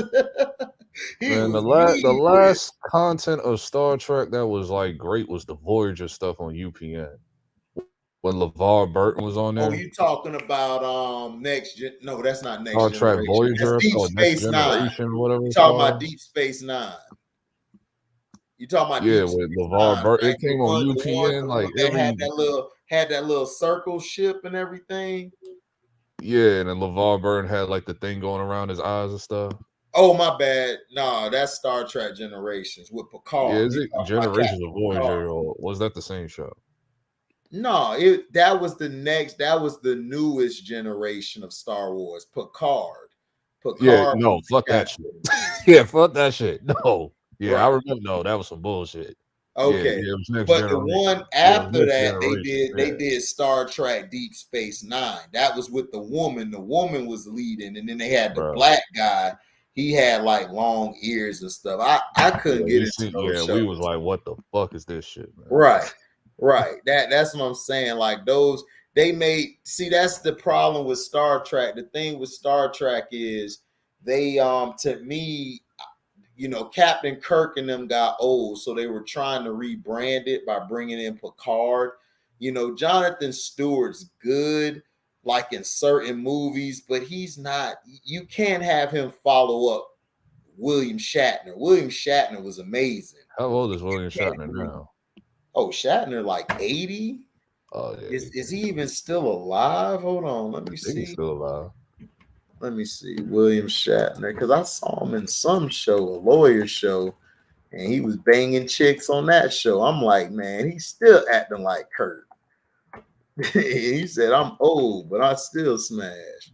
The last content of Star Trek that was like great was the Voyager stuff on UPN when LeVar Burton was on there. Oh, you talking about next gen? No, that's not next Star Trek Voyager. That's Deep Space Nine. Whatever. You talking about Deep Space Nine? You talking about with LeVar Burton? It came on UPN like had that little circle ship and everything. Yeah, and then LeVar Burton had like the thing going around his eyes and stuff. Oh, my bad. No, that's Star Trek Generations with Picard. Yeah, is it Generations of Voyager, or was that the same show? No, that was the newest generation of Star Wars, Picard. Yeah, no, fuck that shit. Yeah, fuck that shit. No. Yeah, right. I remember. No, that was some bullshit. Okay, but the one after that, they did Star Trek Deep Space Nine. That was with the woman. The woman was leading, and then they had the black guy. He had like long ears and stuff. I couldn't get into those shows. We was like, what the fuck is this shit, man? Right. Right. That's what I'm saying. Like those, they made, see, that's the problem with Star Trek. The thing with Star Trek is they to me, Captain Kirk and them got old, so they were trying to rebrand it by bringing in Picard. Jonathan Stewart's good, like in certain movies, but he's not. You can't have him follow up William Shatner. William Shatner was amazing. How old is William Shatner now? Oh, Shatner like 80? Oh yeah. Is he even still alive? Hold on, let me I think he's see. still alive. Let me see. William Shatner, because I saw him in some show, a lawyer show, and he was banging chicks on that show. I'm like, man, he's still acting like Kurt. He said, I'm old, but I still smash.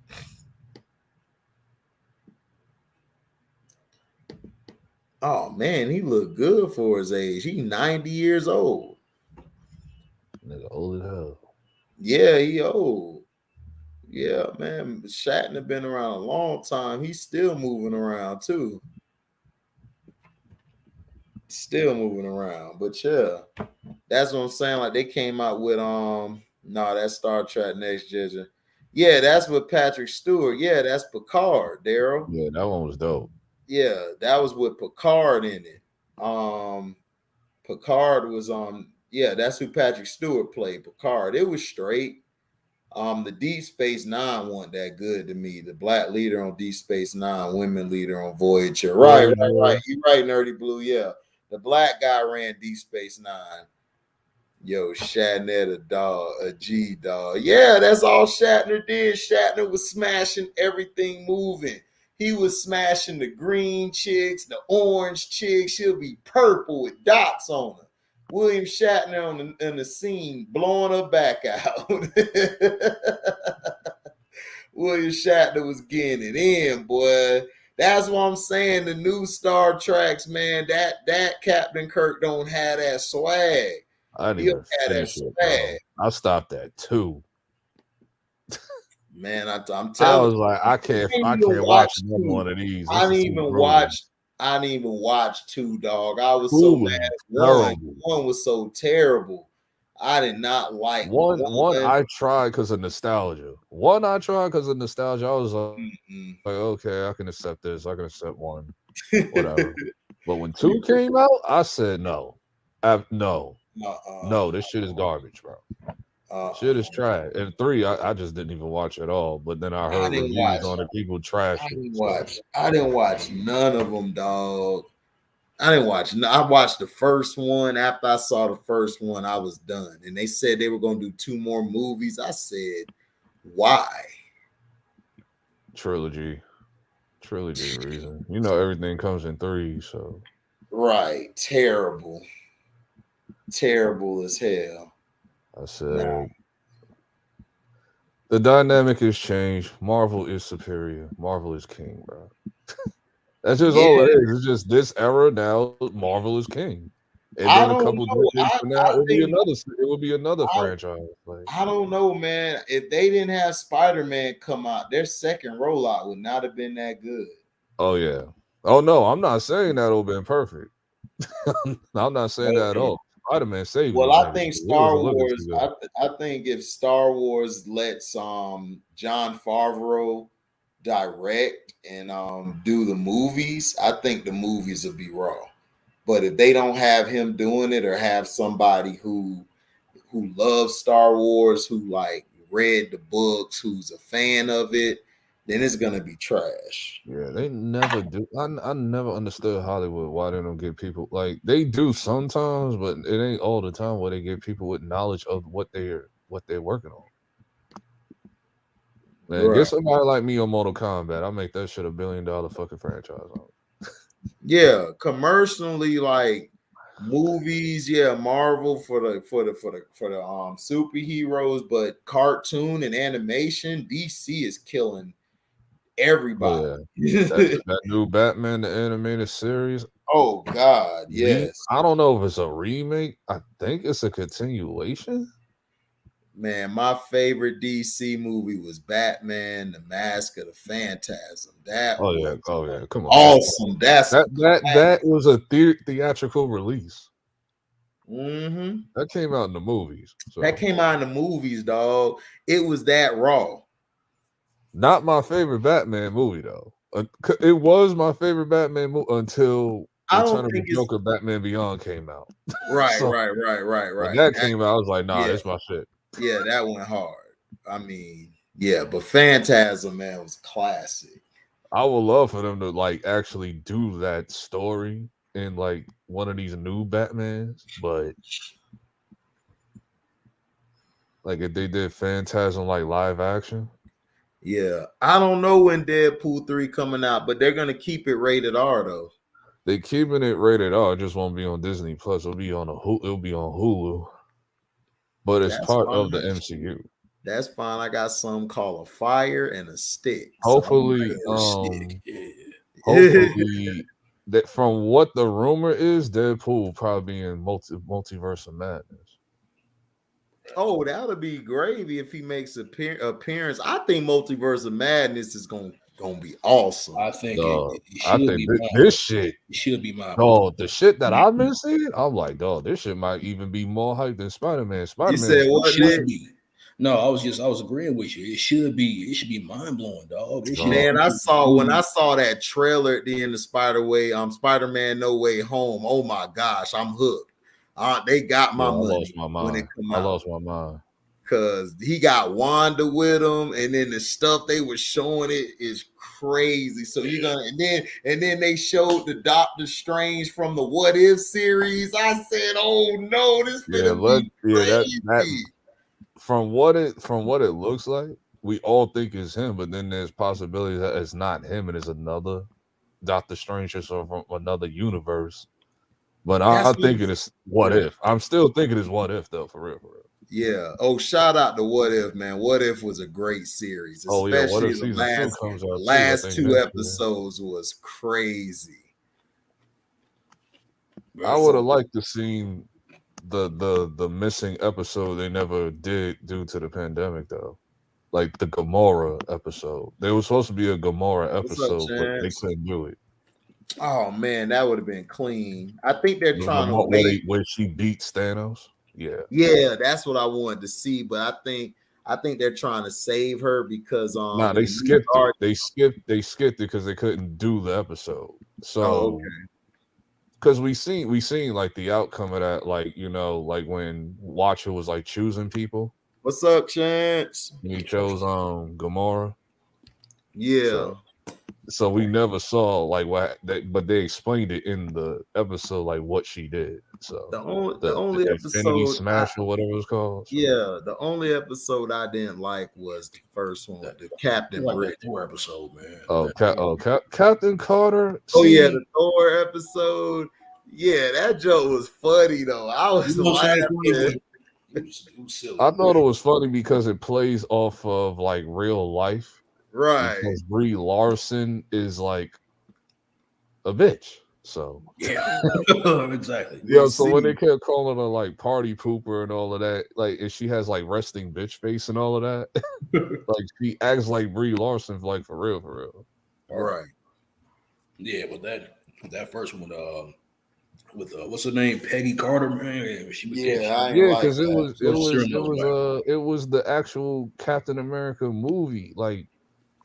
Oh man, he looked good for his age. He 90 years old. Nigga old as hell. Yeah, he old. Yeah, man. Shatner been around a long time. He's still moving around too. Still moving around. But yeah, that's what I'm saying. Like they came out with that's Star Trek Next Gen. Yeah, that's with Patrick Stewart. Yeah, that's Picard, Daryl. Yeah, that one was dope. Yeah, that was with Picard in it. Picard was yeah, that's who Patrick Stewart played, Picard. It was straight. The Deep Space Nine wasn't that good to me. The black leader on Deep Space Nine, women leader on Voyager. Right. You right, Nerdy Blue. Yeah. The black guy ran Deep Space Nine. Yo, Shatner, a G dog. Yeah, that's all Shatner did. Shatner was smashing everything moving. He was smashing the green chicks, the orange chicks. She'll be purple with dots on her. William Shatner in the scene blowing her back out. William Shatner was getting it in, boy. That's what I'm saying. The new Star Treks, man, that Captain Kirk don't have that swag. I didn't even finish it, bro. I stopped at 2. Man, I'm telling you, I was like, I can't watch another one of these. I didn't even watch 2, dog. I was so mad. One was so terrible. I did not like one. I tried because of nostalgia. I was like, okay, I can accept this. I can accept 1, whatever. But when 2 came out, I said no. No, this shit is garbage, bro. Shit is trash. And 3, I just didn't even watch at all. But then I heard reviews on it, people trash it. I didn't watch none of them, dog. I watched the first one. After I saw the first one, I was done. And they said they were going to do 2 more movies. I said, why? Trilogy reason. Everything comes in 3, so. Right. Terrible as hell. I said, the dynamic has changed. Marvel is superior. Marvel is king, bro. That's just all it is. It's just this era now. Marvel is king, and then a couple decades from now, it will be another franchise. Like, I don't know, man. If they didn't have Spider-Man come out, their second rollout would not have been that good. Oh yeah. Oh no, I'm not saying that it'll been perfect. I'm not saying that at all. Spider-Man saved. Well, I think Star Wars. I think if Star Wars lets John Favreau direct and do the movies, I think the movies will be raw. But if they don't have him doing it, or have somebody who loves Star Wars, who like read the books, who's a fan of it, then it's gonna be trash. Yeah, they never do. I never understood Hollywood, why they don't get people, like they do sometimes, but it ain't all the time where they get people with knowledge of what they're working on. Man, get somebody like me on Mortal Kombat. I'll make that shit $1 billion fucking franchise on. Yeah, commercially, like movies, yeah, Marvel for the superheroes, but cartoon and animation, DC is killing everybody. Oh, yeah. that new Batman the animated series. Oh God, yes. I don't know if it's a remake. I think it's a continuation. Man, my favorite DC movie was Batman: The Mask of the Phantasm. Oh yeah, come on, awesome. That was a theatrical release. Mm-hmm. That came out in the movies. That So came out in the movies, dog. It was that raw. not my favorite Batman movie though. It was my favorite Batman movie until I Return don't of the think it's Joker, Batman Beyond came out. right, So when right. that came out, I was like, nah, Yeah, this my shit. yeah, that went hard. I mean, yeah, but Phantasm, man, was classic. I would love for them to like actually do that story in like one of these new Batmans, but like if they did Phantasm like live action, Yeah, I don't know when Deadpool 3 coming out, but they're gonna keep it rated R though. they keeping it rated R. It just won't be on Disney Plus. It'll be on Hulu, but it's That's part of the fine. MCU. That's fine. I got something called a fire and a stick. So I'm Hopefully, Yeah. hopefully that from what the rumor is, Deadpool will probably be in Multiverse of Madness. oh, that'll be gravy if he makes appearance. I think Multiverse of Madness is gonna be awesome. I think it I should think be this shit, It should be mine. the shit that I've been seeing, I'm like, dog, this shit might even be more hype than Spider-Man. You Spider-Man said was what, Should Nick? be. No, I was agreeing with you. It should be mind blowing, dog. It should Man, be I saw when I saw that trailer at the end of Spider-Man No Way Home. Oh my gosh, I'm hooked. They got my I money lost my when it mind. come I out. lost my mind. Cause he got Wanda with him, and then the stuff they were showing it is crazy. So you're gonna and then they showed the Doctor Strange from the What If series. I said, oh no, this finna be That crazy. from what it looks like, we all think it's him, but then there's possibilities that it's not him and it's another Doctor Strange just from another universe. But That's I what think it is what if. I'm still thinking it's what if though, for real, for real. yeah. Oh, shout out to What If, man. What If was a great series, Oh yeah, what especially if season 2 comes the out too? I last think two next year. episodes was crazy. I would have liked to seen the missing episode they never did due to the pandemic though. Like the Gamora episode. There was supposed to be a Gamora What's up, episode, but they Chance? couldn't do it. Oh man, that would have been clean. I think they're The trying to Gamora wait. where she beats Thanos. Yeah. Yeah, that's what I wanted to see, but I think they're trying to save her because Nah, in they the new skipped it. Dark. They skipped it because they couldn't do the episode. Oh, So okay. because we seen like the outcome of that, like like when Watcher was like choosing people. What's up, Chance? He chose Gamora. Yeah. So we never saw like but they explained it in the episode like what she did. So The only the Infinity episode Smash or whatever it's called. So. yeah, the only episode I didn't like was the first one, the Captain like Britain. that Thor episode, man. Captain Carter. Oh yeah, the Thor episode. Yeah, that joke was funny though. I was laughing. It was silly. I thought it was funny because it plays off of like real life. Right. Because Brie Larson is like a bitch. So yeah, exactly. Yeah, so when they kept calling her like party pooper and all of that, like if she has like resting bitch face and all of that, like she acts like Brie Larson, like for real, for real. Right. Yeah, but that first one, with what's her name, Peggy Carter, man. She was because it was the actual Captain America movie, like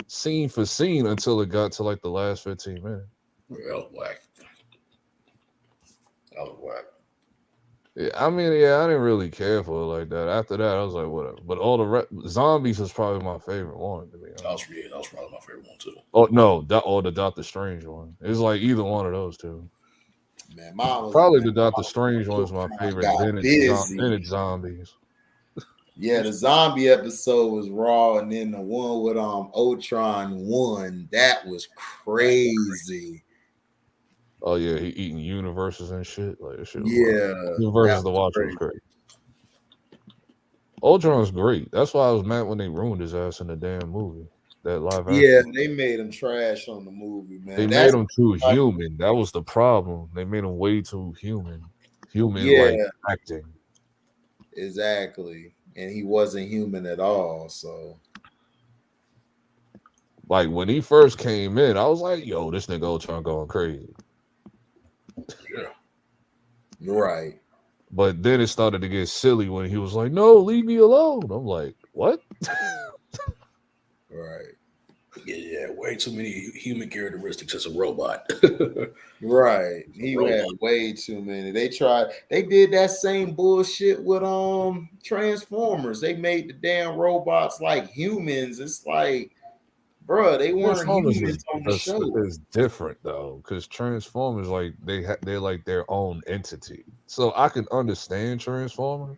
scene for scene until it got to like the last 15 minutes. Well, whack. I was whack. Yeah, I mean, I didn't really care for it like that. After that, I was like, whatever. But all the zombies was probably my favorite one. To be honest. That was probably my favorite one too. Oh no, the Doctor Strange one. It's like either one of those two. Man, mine was probably the Doctor Strange one is my favorite. Then it's zombies. Yeah, the zombie episode was raw, and then the one with Ultron won. That was crazy. Oh yeah, he eating universes and shit. Like shit. Universes the Watcher was great. Ultron's great. That's why I was mad when they ruined his ass in the damn movie. That live action. Yeah, they made him trash on the movie, man. They made him too human. That was the problem. They made him way too human. Like acting. Exactly. And he wasn't human at all. So like when he first came in, I was like, yo, this nigga Ultron going crazy. Yeah. Right. But then it started to get silly when he was like, "No, leave me alone." I'm like, "What?" Right. Yeah, way too many human characteristics as a robot. Right. He had Robot. way too many. They did that same bullshit with Transformers. They made the damn robots like humans. It's like, bruh, they weren't Transformers humans on the is, show. is different though, because Transformers like they're like their own entity. So I can understand Transformers,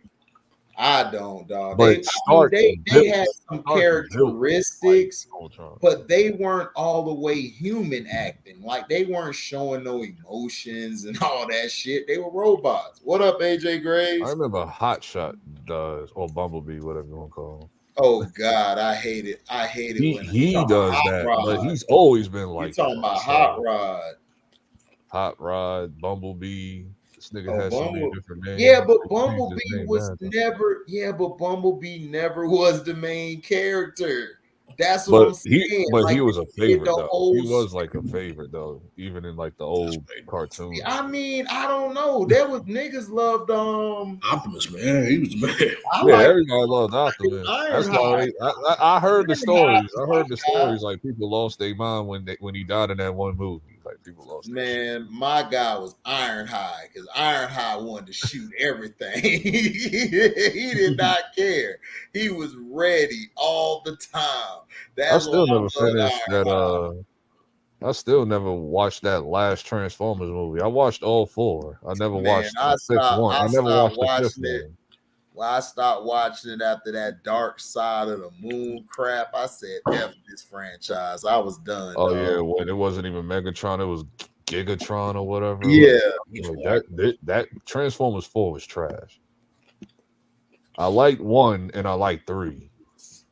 I don't, dog. but They had some Stark built like characteristics, Ultron. but they weren't all the way human acting. Like they weren't showing no emotions and all that shit. They were robots. What up, AJ I Graves? remember Hotshot does, or Bumblebee, whatever you want to call him. Oh God, I hate it. I hate it when you He talking about does Hot that, but Rod. he's always been You like talking that. about Hot So Rod? Hot Rod, Bumblebee. This nigga Oh, has so many Bumble. different Yeah, names. but They changed his name now. Bumblebee never was the main character. That's what I'm saying. He Like was a they did favorite the though. He whole. was like a favorite though, even in like the old cartoons. I mean, I don't know. There was niggas loved Optimus, man, he was the man. I Yeah, like everybody loved Optimus. That's why Ironhide. I heard the stories. Ironhide I was heard the my guy. stories like people lost their mind when he died in that one movie. Like people lost their shit. Man, my guy was Ironhide because Ironhide wanted to shoot everything. He did not care. He was ready all the time. I That's why still never I love finished that. Ironhide. I still never watched that last Transformers movie. I watched all four. I never Man, watched the fifth one. I I never stopped watched the fifth watching it. one. Well, I stopped watching it after that Dark Side of the Moon crap. I said, F this franchise. I was done, Oh dog. yeah, when it wasn't even Megatron, it was Gigatron or whatever. Yeah. That Transformers 4 was trash. I liked 1 and I liked 3.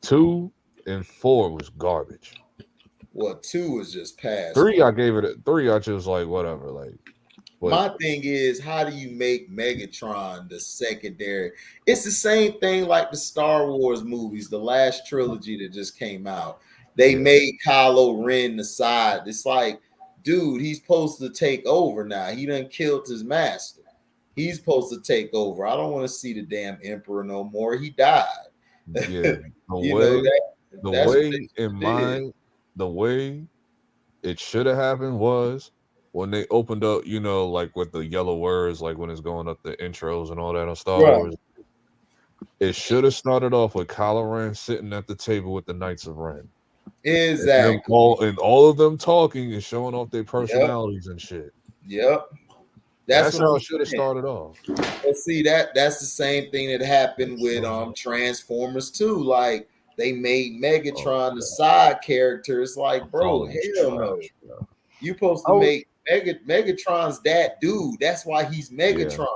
2 and 4 was garbage. Well, 2 was just past. 3 I gave it 3. I just like whatever. Like my thing is, how do you make Megatron the secondary? It's the same thing like the Star Wars movies, the last trilogy that just came out. They made Kylo Ren the side. It's like, dude, he's supposed to take over now. He done killed his master. He's supposed to take over. I don't want to see the damn Emperor no more. He died. Yeah, the way it should have happened was when they opened up, like with the yellow words, like when it's going up the intros and all that on Star Wars. It should have started off with Kylo Ren sitting at the table with the Knights of Ren. Exactly. And all of them talking and showing off their personalities and shit. Yep. That's how it should have started off. Well, see, that's the same thing that happened with Transformers too. Like they made Megatron the side character. It's like, bro, hell no. You supposed to make Megatron's that dude. That's why he's Megatron.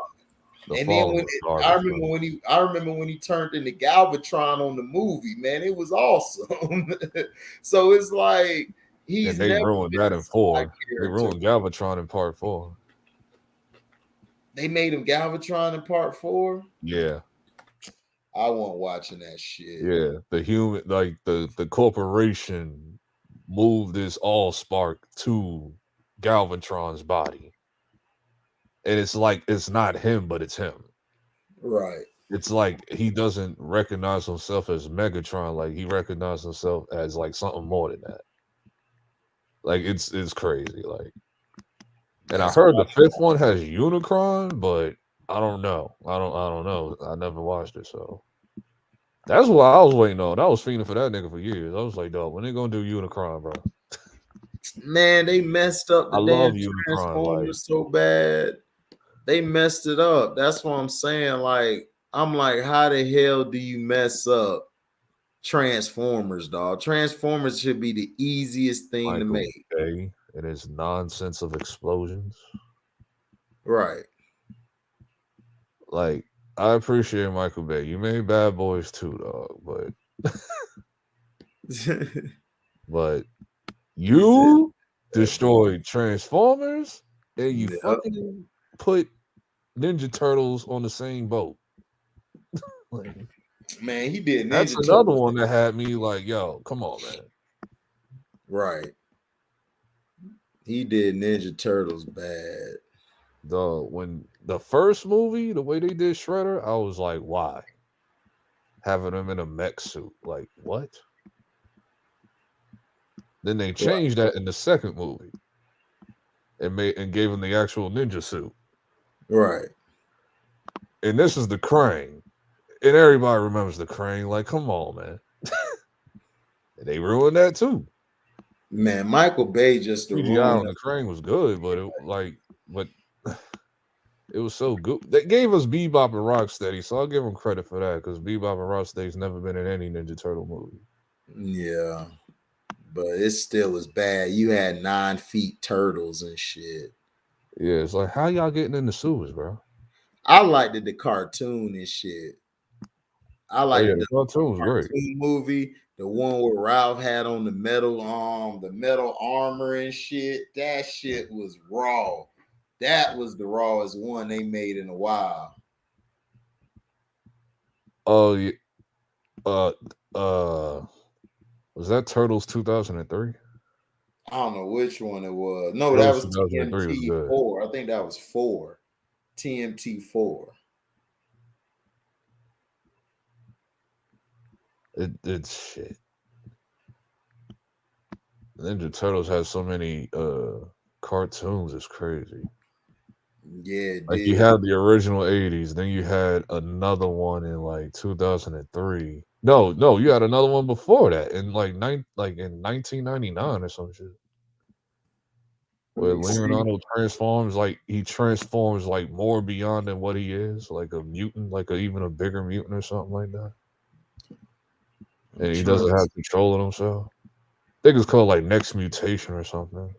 And then I remember when he turned into Galvatron on the movie, man, it was awesome. So it's like they ruined that in 4. They ruined Galvatron in part 4. They made him Galvatron in part 4. Yeah. I wasn't watching that shit. Yeah, the human, like the corporation moved this Allspark to Galvatron's body. And it's like, it's not him, but it's him. Right. It's like he doesn't recognize himself as Megatron. Like he recognizes himself as like something more than that. Like it's crazy. Like, and I heard the 5th one has Unicron, but I don't know. I don't know. I never watched it, so that's what I was waiting on. I was fiending for that nigga for years. I was like, dog, when they gonna do Unicron, bro? Man, they messed up the damn Unicron, Transformers so bad. They messed it up. That's what I'm saying. Like, I'm like, how the hell do you mess up Transformers, dog? Transformers should be the easiest thing to make. It is nonsense of explosions. Right. Like, I appreciate Michael Bay. You made Bad Boys too, dog, but you destroyed Transformers and you fucking put Ninja Turtles on the same boat. Man, he did. That's another one that had me like, yo, come on, man. Right. He did Ninja Turtles bad. when the first movie, the way they did Shredder, I was like, why? Having him in a mech suit. Like, what? Then they changed that in the second movie and gave him the actual ninja suit. Right. And this is the Krang. And everybody remembers the Krang. Like, come on, man. They ruined that too. Man, Michael Bay just to CGI ruin on the Krang was good, but it was so good. They gave us Bebop and Rocksteady, so I'll give them credit for that because Bebop and Rocksteady's never been in any Ninja Turtle movie. Yeah, but it still was bad. You had 9 feet turtles and shit. Yeah, it's like how y'all getting in the sewers, bro? I liked the cartoon and shit. I Oh yeah, liked the the cartoon was great. cartoon movie, the one where Ralph had on the metal armor and shit. That shit was raw. That was the rawest one they made in a while. Oh yeah, uh, was that Turtles 2003? I don't know which one it was. No, that Turtles was 2003 was TMT good. 4. I think that was 4. TMT 4. It's shit. Ninja Turtles has so many cartoons. It's crazy. Yeah, it Like you did. had the original 80s, then you had another one in like 2003. No, you had another one before that in like in 1999 or some shit. Let Where me see. Leonardo transforms like he transforms like more beyond than what he is, like a mutant, like even a bigger mutant or something like that. I'm And he trying doesn't to. have control of himself. I think it's called like Next Mutation or something.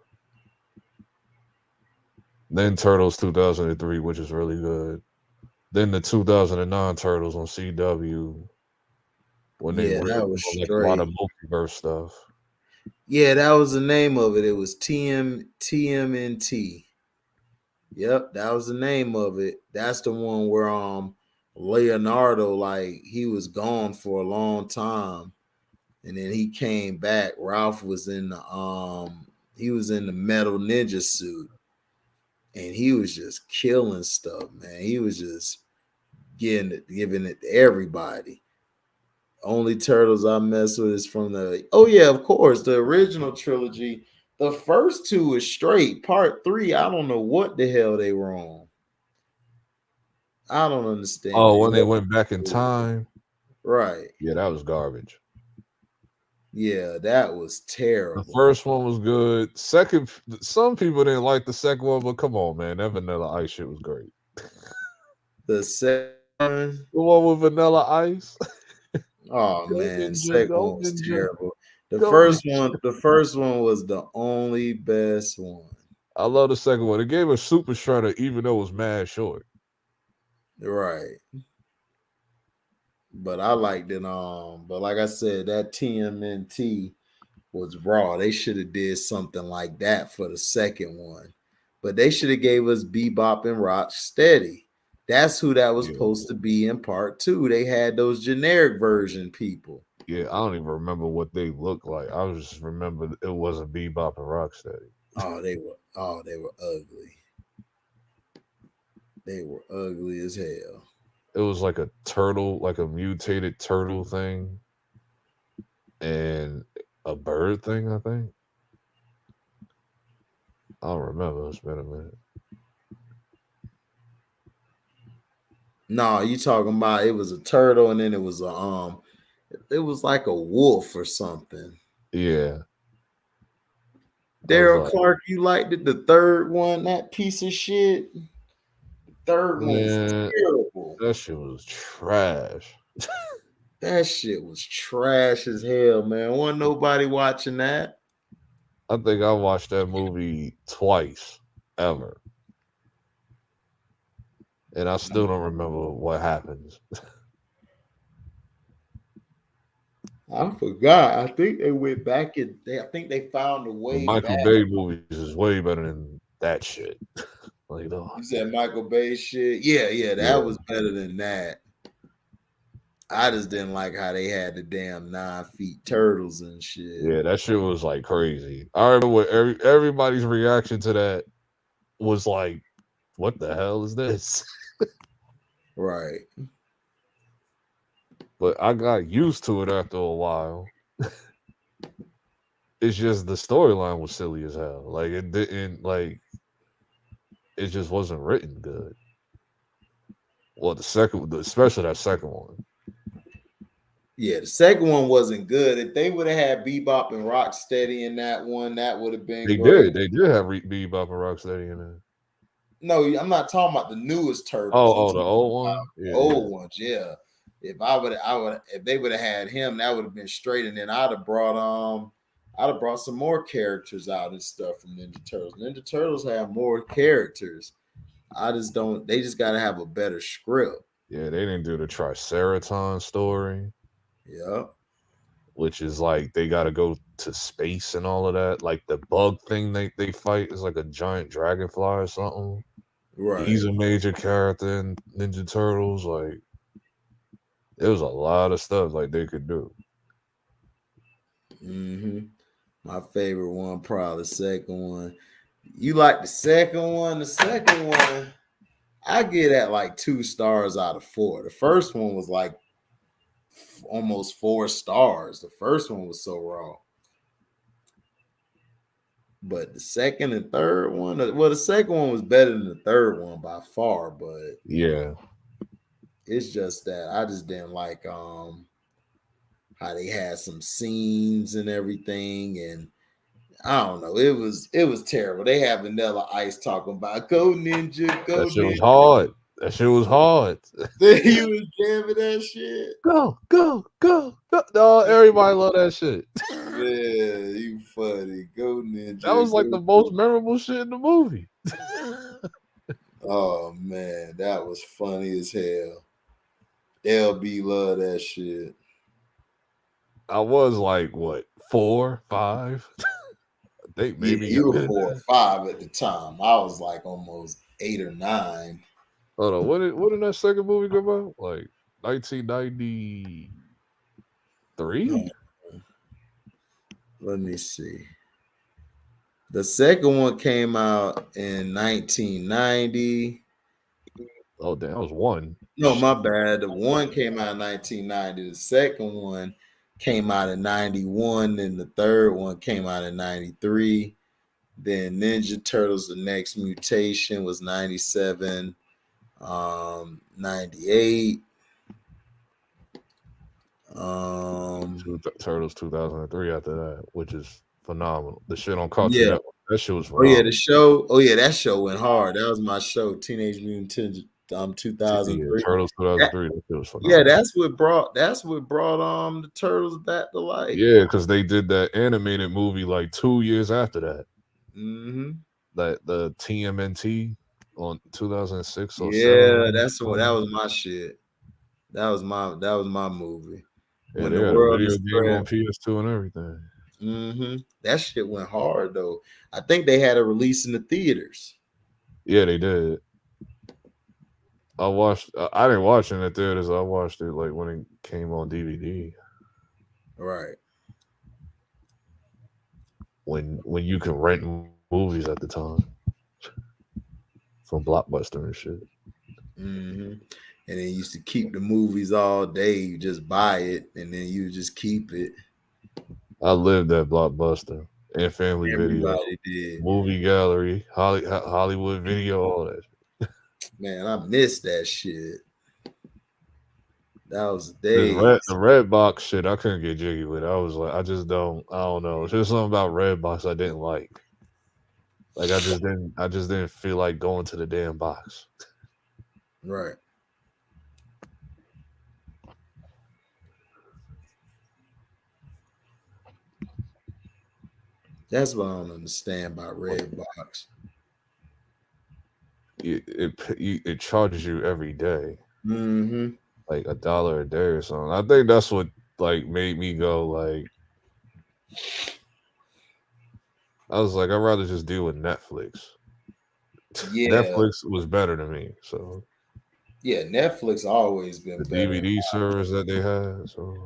Then Turtles 2003, which is really good. Then the 2009 Turtles on CW when they Yeah, were that was doing like a lot straight. of multiverse stuff. Yeah, that was the name of it. It was TMNT. Yep, that was the name of it. That's the one where Leonardo, like, he was gone for a long time and then he came back. Ralph was in the he was in the metal ninja suit and he was just killing stuff, man. He was just giving it to everybody. Only turtles I mess with is from the yeah, of course, the original trilogy. The first two is straight. Part 3, I don't know what the hell they were on. I don't understand Oh, it. when they went back in time, Right. yeah, that was garbage. Yeah, that was The terrible. first one was good. Second, some people didn't like the second one, but come on, man, that Vanilla Ice shit was great. The second one, The one with Vanilla Ice, oh go man, ninja, second go one was ninja, terrible. The go first ninja. one was the only best one. I love the second one. It gave a Super Shredder, even though it was mad short. Right. But I liked it. But like I said, that TMNT was raw. They should have did something like that for the second one. But they should have gave us Bebop and Rock Steady. That's who that was Yeah, supposed to be in part 2. They had those generic version people. yeah. I don't even remember what they looked like. I just remember it wasn't Bebop and Rocksteady. They were ugly. They were ugly as hell. It was like a turtle, like a mutated turtle thing, and a bird thing. I think I don't remember. It's been a minute. No, you talking about it was a turtle and then it was like a wolf or something. Yeah, I was Daryl like, Clark, you liked it. The third one, that piece of shit. Third one was man, terrible. that shit was trash. That shit was trash as hell, man. Wasn't nobody watching that. I think I watched that movie twice ever, and I still don't remember what happens. I forgot. I think they went back and I think they found a The way Michael back. Bay movies is way better than that shit. Like, oh, You said Michael Bay shit. Yeah, yeah, that yeah, was better than that. I just didn't like how they had the damn 9 feet turtles and shit. yeah, that shit was like crazy. I remember everybody's reaction to that was like what the hell is this? Right. But I got used to it after a while. It's just the storyline was silly as hell. Like it didn't like it just wasn't written good. Well, especially that second one. Yeah, the second one wasn't good. If they would have had Bebop and Rocksteady in that one, that would have been They great. did. They did have Bebop and Rocksteady in it. No, I'm not talking about the newest Turtles. I'm Oh, the talking old about one. the Yeah, old ones. Yeah. If they would have had him, that would have been straight. And then I'd have brought some more characters out and stuff from Ninja Turtles. Ninja Turtles have more characters. I just don't. They just got to have a better script. yeah. They didn't do the Triceraton story, Yeah. which is like they got to go to space and all of that. Like the bug thing they fight is like a giant dragonfly or something. Right. He's a major character in Ninja Turtles. Like there was a lot of stuff like they could do. Mm-hmm. My favorite one, probably the second one. You like the second one? The second one, I get at like 2 stars out of 4. The first one was like almost 4 stars. The first one was so raw. But the second and third one, well, the second one was better than the third one by far, but Yeah, it's just that I just didn't like how they had some scenes and everything, and I don't know. It was terrible. They have Vanilla Ice talking about go ninja, that go shit was ninja. hard. That shit was hard. He was jamming that shit. Go, go, go, go. No, everybody love that shit. Man, you funny. Go That ninja, was go like the most ninja. memorable shit in the movie. Oh man, that was funny as hell. LB love that shit. I was like, what, 4, 5? I think Yeah, maybe. you were 4 or 5 at the time. I was like almost 8 or 9. Hold on, when did that second movie come out? Like 1993? No, let me see. The second one came out in 1990. Oh damn, that was one. No, my bad. The one came out in 1990. The second one came out in 91. And the third one came out in 93. Then Ninja Turtles, the next mutation was 97, 98. Turtles 2003 after that, which is phenomenal. The shit on Cartoon Yeah. Network, that shit was Oh yeah, phenomenal. the show. Oh yeah, that show went hard. That was my show, Teenage Mutant Ninja, Yeah, 2003. Turtles That, 2003, that shit was yeah, phenomenal. that's what brought the turtles back to life. Yeah, because they did that animated movie like 2 years after that. Mm-hmm. That the TMNT on 2006 or Yeah, 7. that's what that was my shit. That was my movie. Yeah, When they the had a world video is game on scrambled. PS2 and everything. Mm-hmm. That shit went hard though. I think they had a release in the theaters. Yeah, they did. I didn't watch it in the theaters. I watched it like when it came on DVD. Right. When you can rent movies at the time from Blockbuster and shit. Mm-hmm. And then you used to keep the movies all day. You just buy it and then you just keep it. I lived at Blockbuster and Family Video, Everybody did. Movie Gallery, Hollywood Video, all that. Man, I missed that shit. That was This days. the red box shit, I couldn't get jiggy with. I was like, I don't know. It's just something about red box I didn't like. Like I just didn't feel like going to the damn box. Right. That's what I don't understand about Redbox. It charges you every day, Mm-hmm. like $1 a day or something. I think that's what like made me go like. I was like, I'd rather just deal with Netflix. Yeah. Netflix was better to me. So Yeah, Netflix always been the better. DVD service that they had. So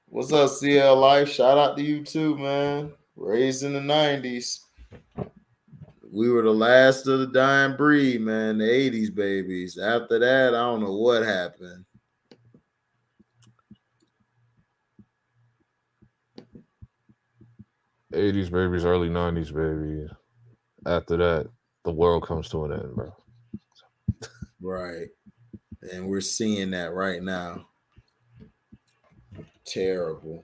What's up, CL Life? Shout out to you too, man. Raised in the 90s. We were the last of the dying breed, man. The 80s babies. After that, I don't know what happened. '80s babies, early '90s babies. After that, the world comes to an end, bro. Right. And we're seeing that right now. Terrible.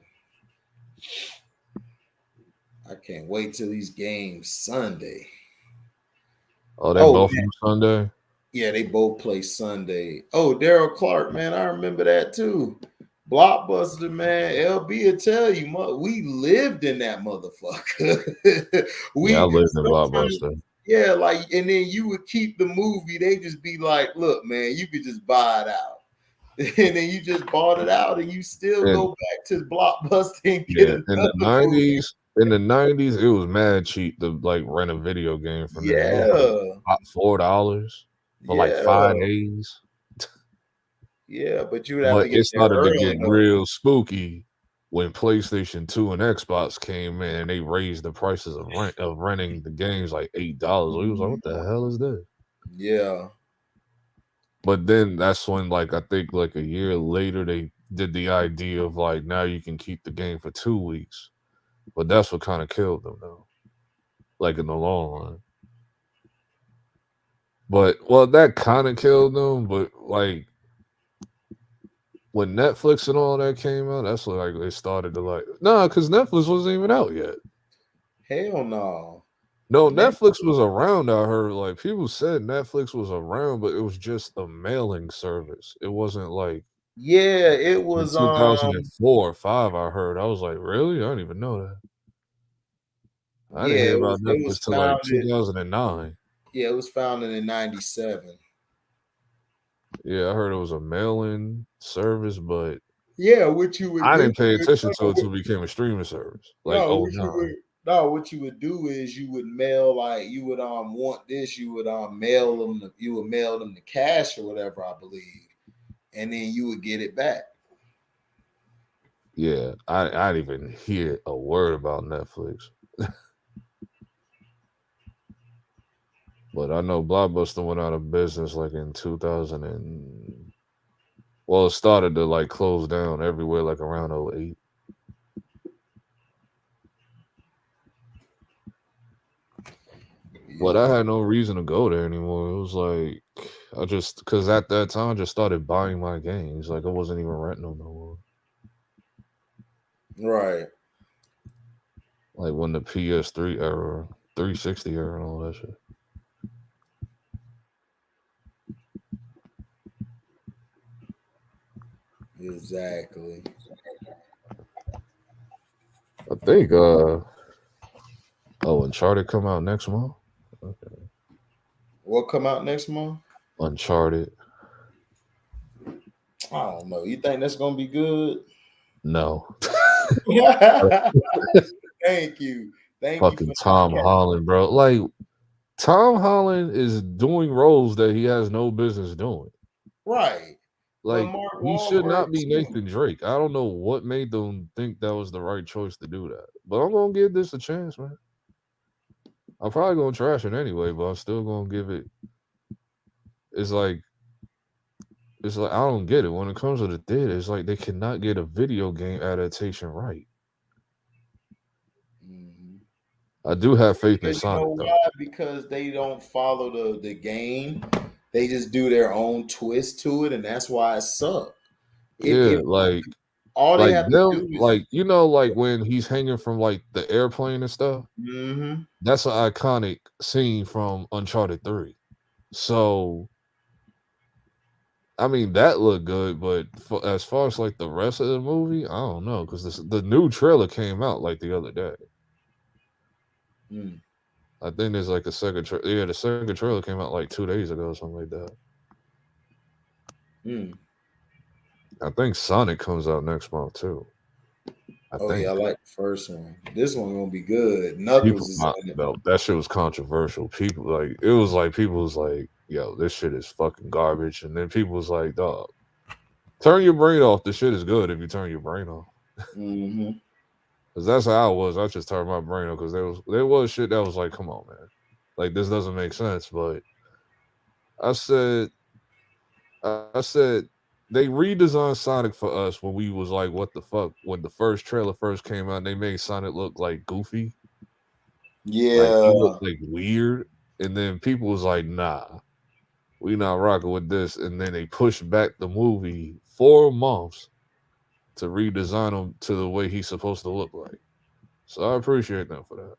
I can't wait till these games Sunday. Oh, they Oh, both man. on Sunday. Yeah, they both play Sunday. Oh, Daryl Clark, man, I remember that too. Blockbuster, man. LB will tell you, we lived in that motherfucker. Yeah, I we lived in sometimes, Blockbuster. yeah, like, and then you would keep the movie. They just be like, look, man, you could just buy it out. And then you just bought it out, and you still And go back to Blockbuster and get yeah, in the another movie. '90s, it was mad cheap to like rent a video game from them. It was Yeah, like $4 for like yeah, 5 days. yeah. But you would have But to get it there started to get early, though. real spooky when PlayStation 2 and Xbox came in and they raised the prices of renting the games like $8. We was like, what the hell is this? Yeah. But then that's when, like, I think like a year later they did the idea of like now you can keep the game for 2 weeks. But that's what kind of killed them though. Like in the long run. But well, that kind of killed them, but like when Netflix and all that came out, that's when like they started to like because Netflix wasn't even out yet. Hell no. No, Net- Netflix was around. I heard like people said Netflix was around, but it was just a mailing service. It wasn't like yeah, it in was 2004 or 5. I heard. I was like, really? I didn't even know that. I didn't yeah, hear it about was it was Netflix till like founded 2009. yeah, it was founded in 97. Yeah, I heard it was a mailing service, but Yeah, what you would I do didn't pay is attention to it until it became a streaming service, like no, what you 09. would no, what you would do is you would mail like you would want this, you would mail them you would mail them the cash or whatever, I believe, and then you would get it back. Yeah, I didn't even hear a word about Netflix. But I know Blockbuster went out of business like in 2000 and well, it started to like close down everywhere like around '08. But I Yeah. had no reason to go there anymore. It was like I just because at that time I just started buying my games. Like I wasn't even renting them no more. Right. Like when the PS3 era, 360 era, and all that shit. Exactly. I think Uncharted come out next month. Okay. What come out next month? Uncharted. I don't know. You think that's gonna be good? No. Thank you. Thank you Fucking for not Tom Holland, bro. Like Tom Holland is doing roles that he has no business doing. right. But Like Mark he should Wahlberg not be too. Nathan Drake. I don't know what made them think that was the right choice to do that. But I'm gonna give this a chance, man. I'm probably gonna trash it anyway, but I'm still gonna give it. It's like I don't get it when it comes to the theater. It's like they cannot get a video game adaptation right. Mhm. I do have faith in Because you know Sonic though. why? Because they don't follow the game. They just do their own twist to it, and that's why it sucked. It Yeah, like all they have to them, do is like like when he's hanging from like the airplane and stuff. mm-hmm. That's an iconic scene from Uncharted 3. So I mean that looked good, but as far as like the rest of the movie, I don't know because the new trailer came out like the other day. Mm. I think there's like a second yeah, the second trailer came out like 2 days ago or something like that. Mm. I think Sonic comes out next month too. I Oh yeah, I think like the first one. This one gonna be good. Knuckles people is in it. no, that shit was controversial. People like it was like people was like, yo, this shit is fucking garbage, and then people was like, dog, turn your brain off. This shit is good if you turn your brain off. Mm-hmm. Cause that's how I was. I just turned my brain on because there was shit that was like, come on, man, like this doesn't make sense. But I said, I said they redesigned Sonic for us when we was like, what the fuck? When the first trailer first came out, they made Sonic look like goofy, like he Yeah, looked like weird, and then people was like, nah, we not rocking with this, and then they pushed back the movie 4 months to redesign him to the way he's supposed to look like. So I appreciate them for that.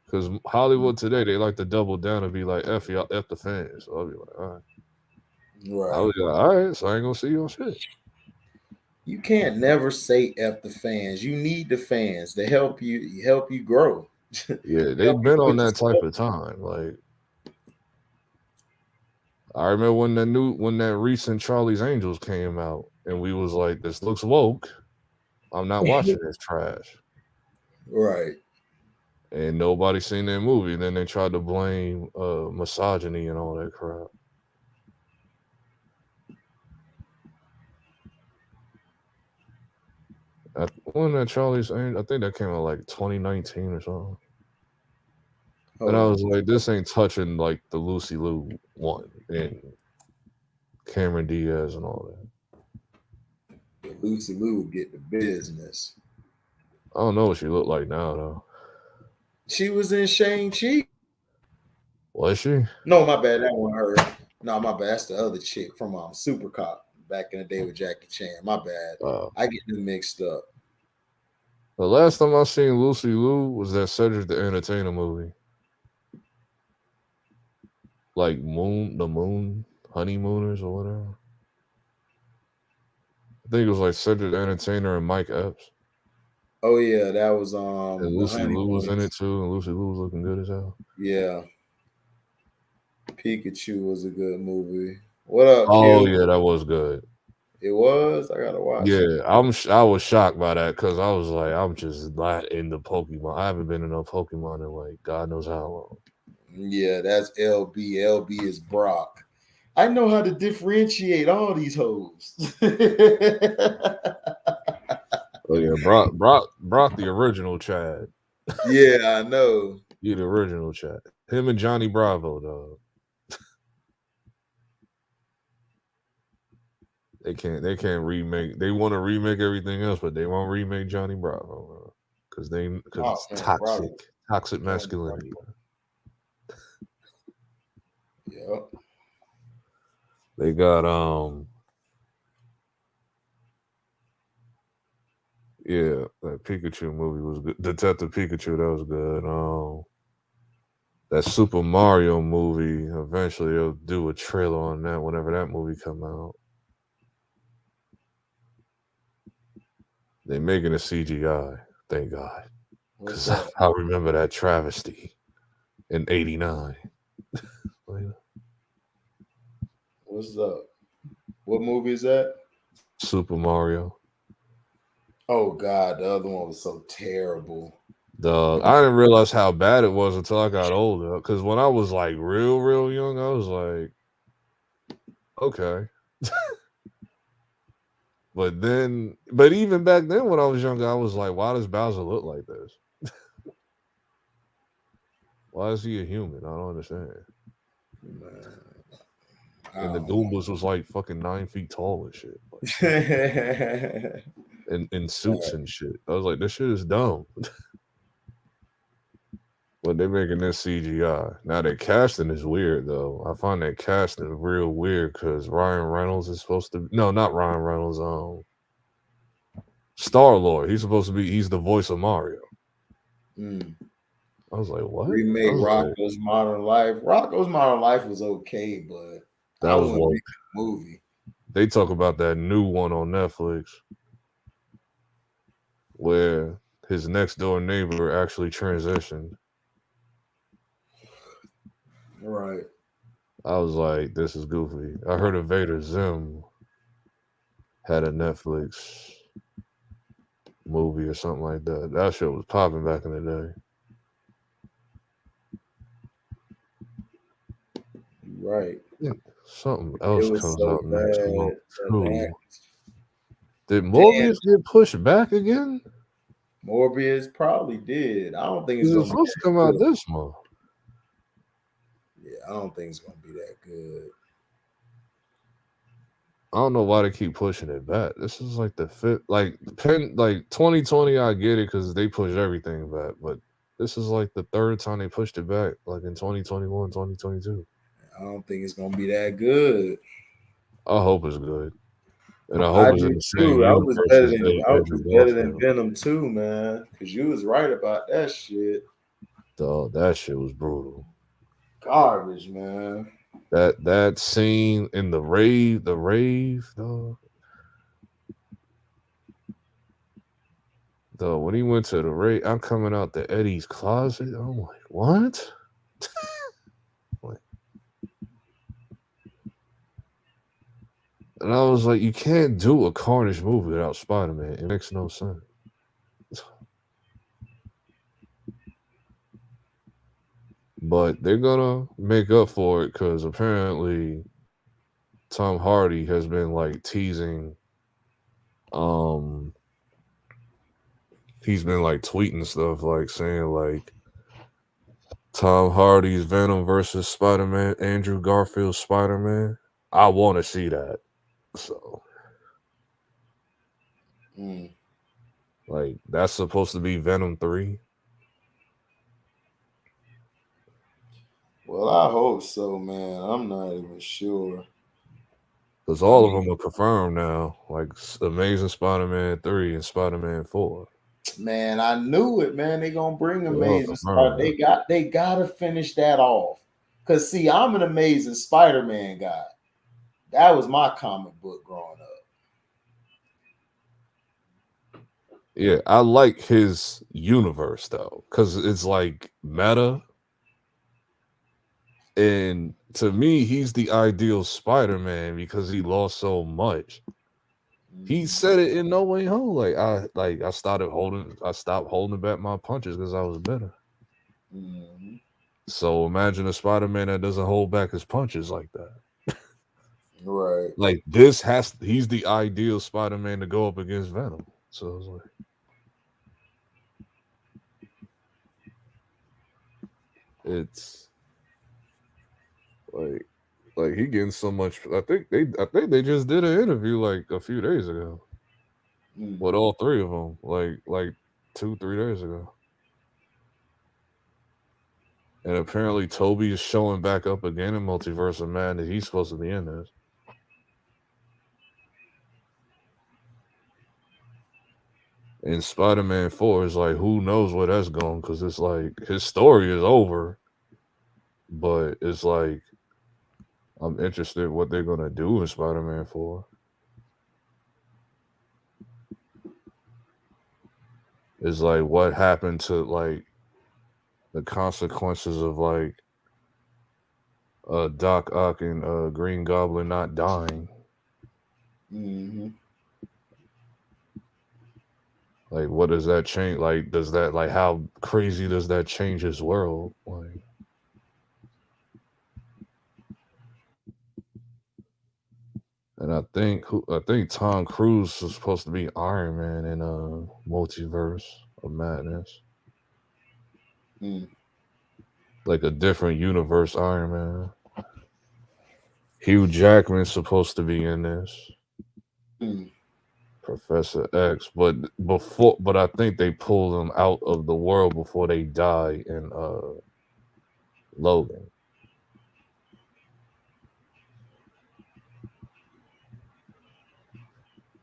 Because Hollywood today, they like to double down and be like, F y'all, F the fans. So I'll be like, all right. I right. was like, all right, so I ain't gonna see your shit. You can't never say F the fans. You need the fans to help you grow. Yeah, Help they've you been on put that type yourself. of time. Like I remember when that recent Charlie's Angels came out, and we was like, this looks woke. I'm not watching this trash. Right. And nobody seen that movie. And then they tried to blame misogyny and all that crap. When that Charlie's Angels, I think that came out like 2019 or something. And I Hold was on. like, this ain't touching like the Lucy Liu one and Cameron Diaz and all that. Lucy Liu would get the business. I don't know what she looked like now though. She was in Shang-Chi. Was she? No, my bad. That one her. No, my bad. That's the other chick from Super Cop back in the day with Jackie Chan. My bad. Uh, I get them mixed up. the last time I seen Lucy Liu was that Cedric the Entertainer movie. Like the Moon, Honeymooners or whatever. I think it was like Cedric the Entertainer and Mike Epps. Oh yeah, that was And the Lucy Liu was in it honeymooners. too, and Lucy Liu was looking good as hell. Yeah, Pikachu was a good movie. What up, Oh Q? yeah, that was good. It was. I gotta watch it. Yeah, I was shocked by that because I was like, I'm just not into Pokemon. I haven't been in a Pokemon in like God knows how long. Yeah, that's LB. LB is Brock. I know how to differentiate all these hoes. Oh yeah, Brock the original Chad. Yeah, I know. You the original Chad. Him and Johnny Bravo, dog. They can't remake. They want to remake everything else, but they won't remake Johnny Bravo because Oh, it's Johnny Bravo. toxic Johnny masculinity. Bravo. Yep. They got yeah, that Pikachu movie was good. Detective Pikachu, that was good. That Super Mario movie. Eventually, they'll do a trailer on that whenever that movie come out. They making a CGI. Thank God, What's because up? I remember that travesty in '89. What's up? What movie is that? Super Mario. Oh God, the other one was so terrible. Dog, I didn't realize how bad it was until I got older. Because when I was like real young, I was like, okay. But even back then when I was younger, I was like, why does Bowser look like this? Why is he a human? I don't understand. Man, I And the don't Goombas was like fucking 9 feet tall and shit. Like, know. in suits and shit. I was like, this shit is dumb. But they're making this CGI. Now their casting is weird though. I find that casting real weird because Ryan Reynolds is supposed to no, not Ryan Reynolds, Star Lord. He's the voice of Mario. Mm. I was like, what? I Remake was like, Rocco's Modern Life. Rocco's Modern Life was okay, but that I was wouldn't woke. make a movie. They talk about that new one on Netflix where his next door neighbor actually transitioned. Right. I was like, this is goofy. I heard Invader Zim had a Netflix movie or something like that. That shit was popping back in the Right. day. Something It else was comes so out next month bad. too. Did Damn. Morbius get pushed back again? Morbius probably did. I don't think it's It's gonna be supposed to that come out good. this month. Yeah, I don't think it's gonna be that good. I don't know why they keep pushing it back. This is like the fifth, like 2020. I get it because they pushed everything back, but this is like the third time they pushed it back, like in 2021, 2022. I don't think it's gonna be that good. I hope it's good, and I hope I it's in do the same too. universe as I Andrew was better than Garfield. Venom too, man. Cause you was right about that shit. Dog, that shit was brutal. Garbage, man. That scene in the rave, dog. When he went to the rave, I'm coming out the Eddie's closet. I'm like, what? Like, and I was like, you can't do a Carnage movie without Spider-Man. It makes no sense. But they're gonna make up for it because apparently Tom Hardy has been like teasing. Um, he's been like tweeting stuff like saying like Tom Hardy's Venom versus Spider-Man, Andrew Garfield's Spider-Man. I want to see that. So Mm. like that's supposed to be Venom 3. Well, I hope so, man. I'm not even sure. Because I all of mean, them are confirmed now, like Amazing Spider-Man 3 and Spider-Man 4. man, I knew it, man. They gonna bring They all Amazing Spider. confirmed now. They gotta finish that off. Cause see, I'm an Amazing Spider-Man guy. That was my comic book growing up. Yeah, I like his universe though, because it's like meta. And to me, he's the ideal Spider-Man because he lost so much. He said it in No Way Home. I stopped holding back my punches because I was better. Mm-hmm. So imagine a Spider-Man that doesn't hold back his punches like that. Right. Like he's the ideal Spider-Man to go up against Venom. So it's it's like like he getting so much. I think they just did an interview like a few days ago Mm. with all three of them, like 2-3 days ago. And apparently Toby is showing back up again in Multiverse of Madness. He's supposed to be in this. And Spider-Man 4 is like, who knows where that's going? Because it's like his story is over, but it's like I'm interested in what they're gonna do in Spider-Man 4. It's like what happened to like the consequences of like Doc Ock and Green Goblin not dying. Mm-hmm. Like, what does that change? Like, does that like how crazy does that change his world? Like, and I think Tom Cruise is supposed to be Iron Man in Multiverse of Madness, Mm. like a different universe Iron Man. Hugh Jackman's supposed to be in this. Mm. Professor X, but I think they pulled him out of the world before they die in Logan.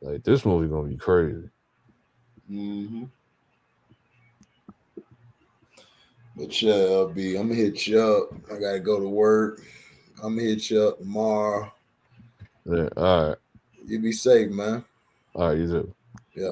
Like this movie gonna be crazy. Mm-hmm. But yeah, LB, I'm gonna hit you up. I gotta go to work. I'm gonna hit you up tomorrow. Yeah, all right, You be safe, man. you too. Yeah.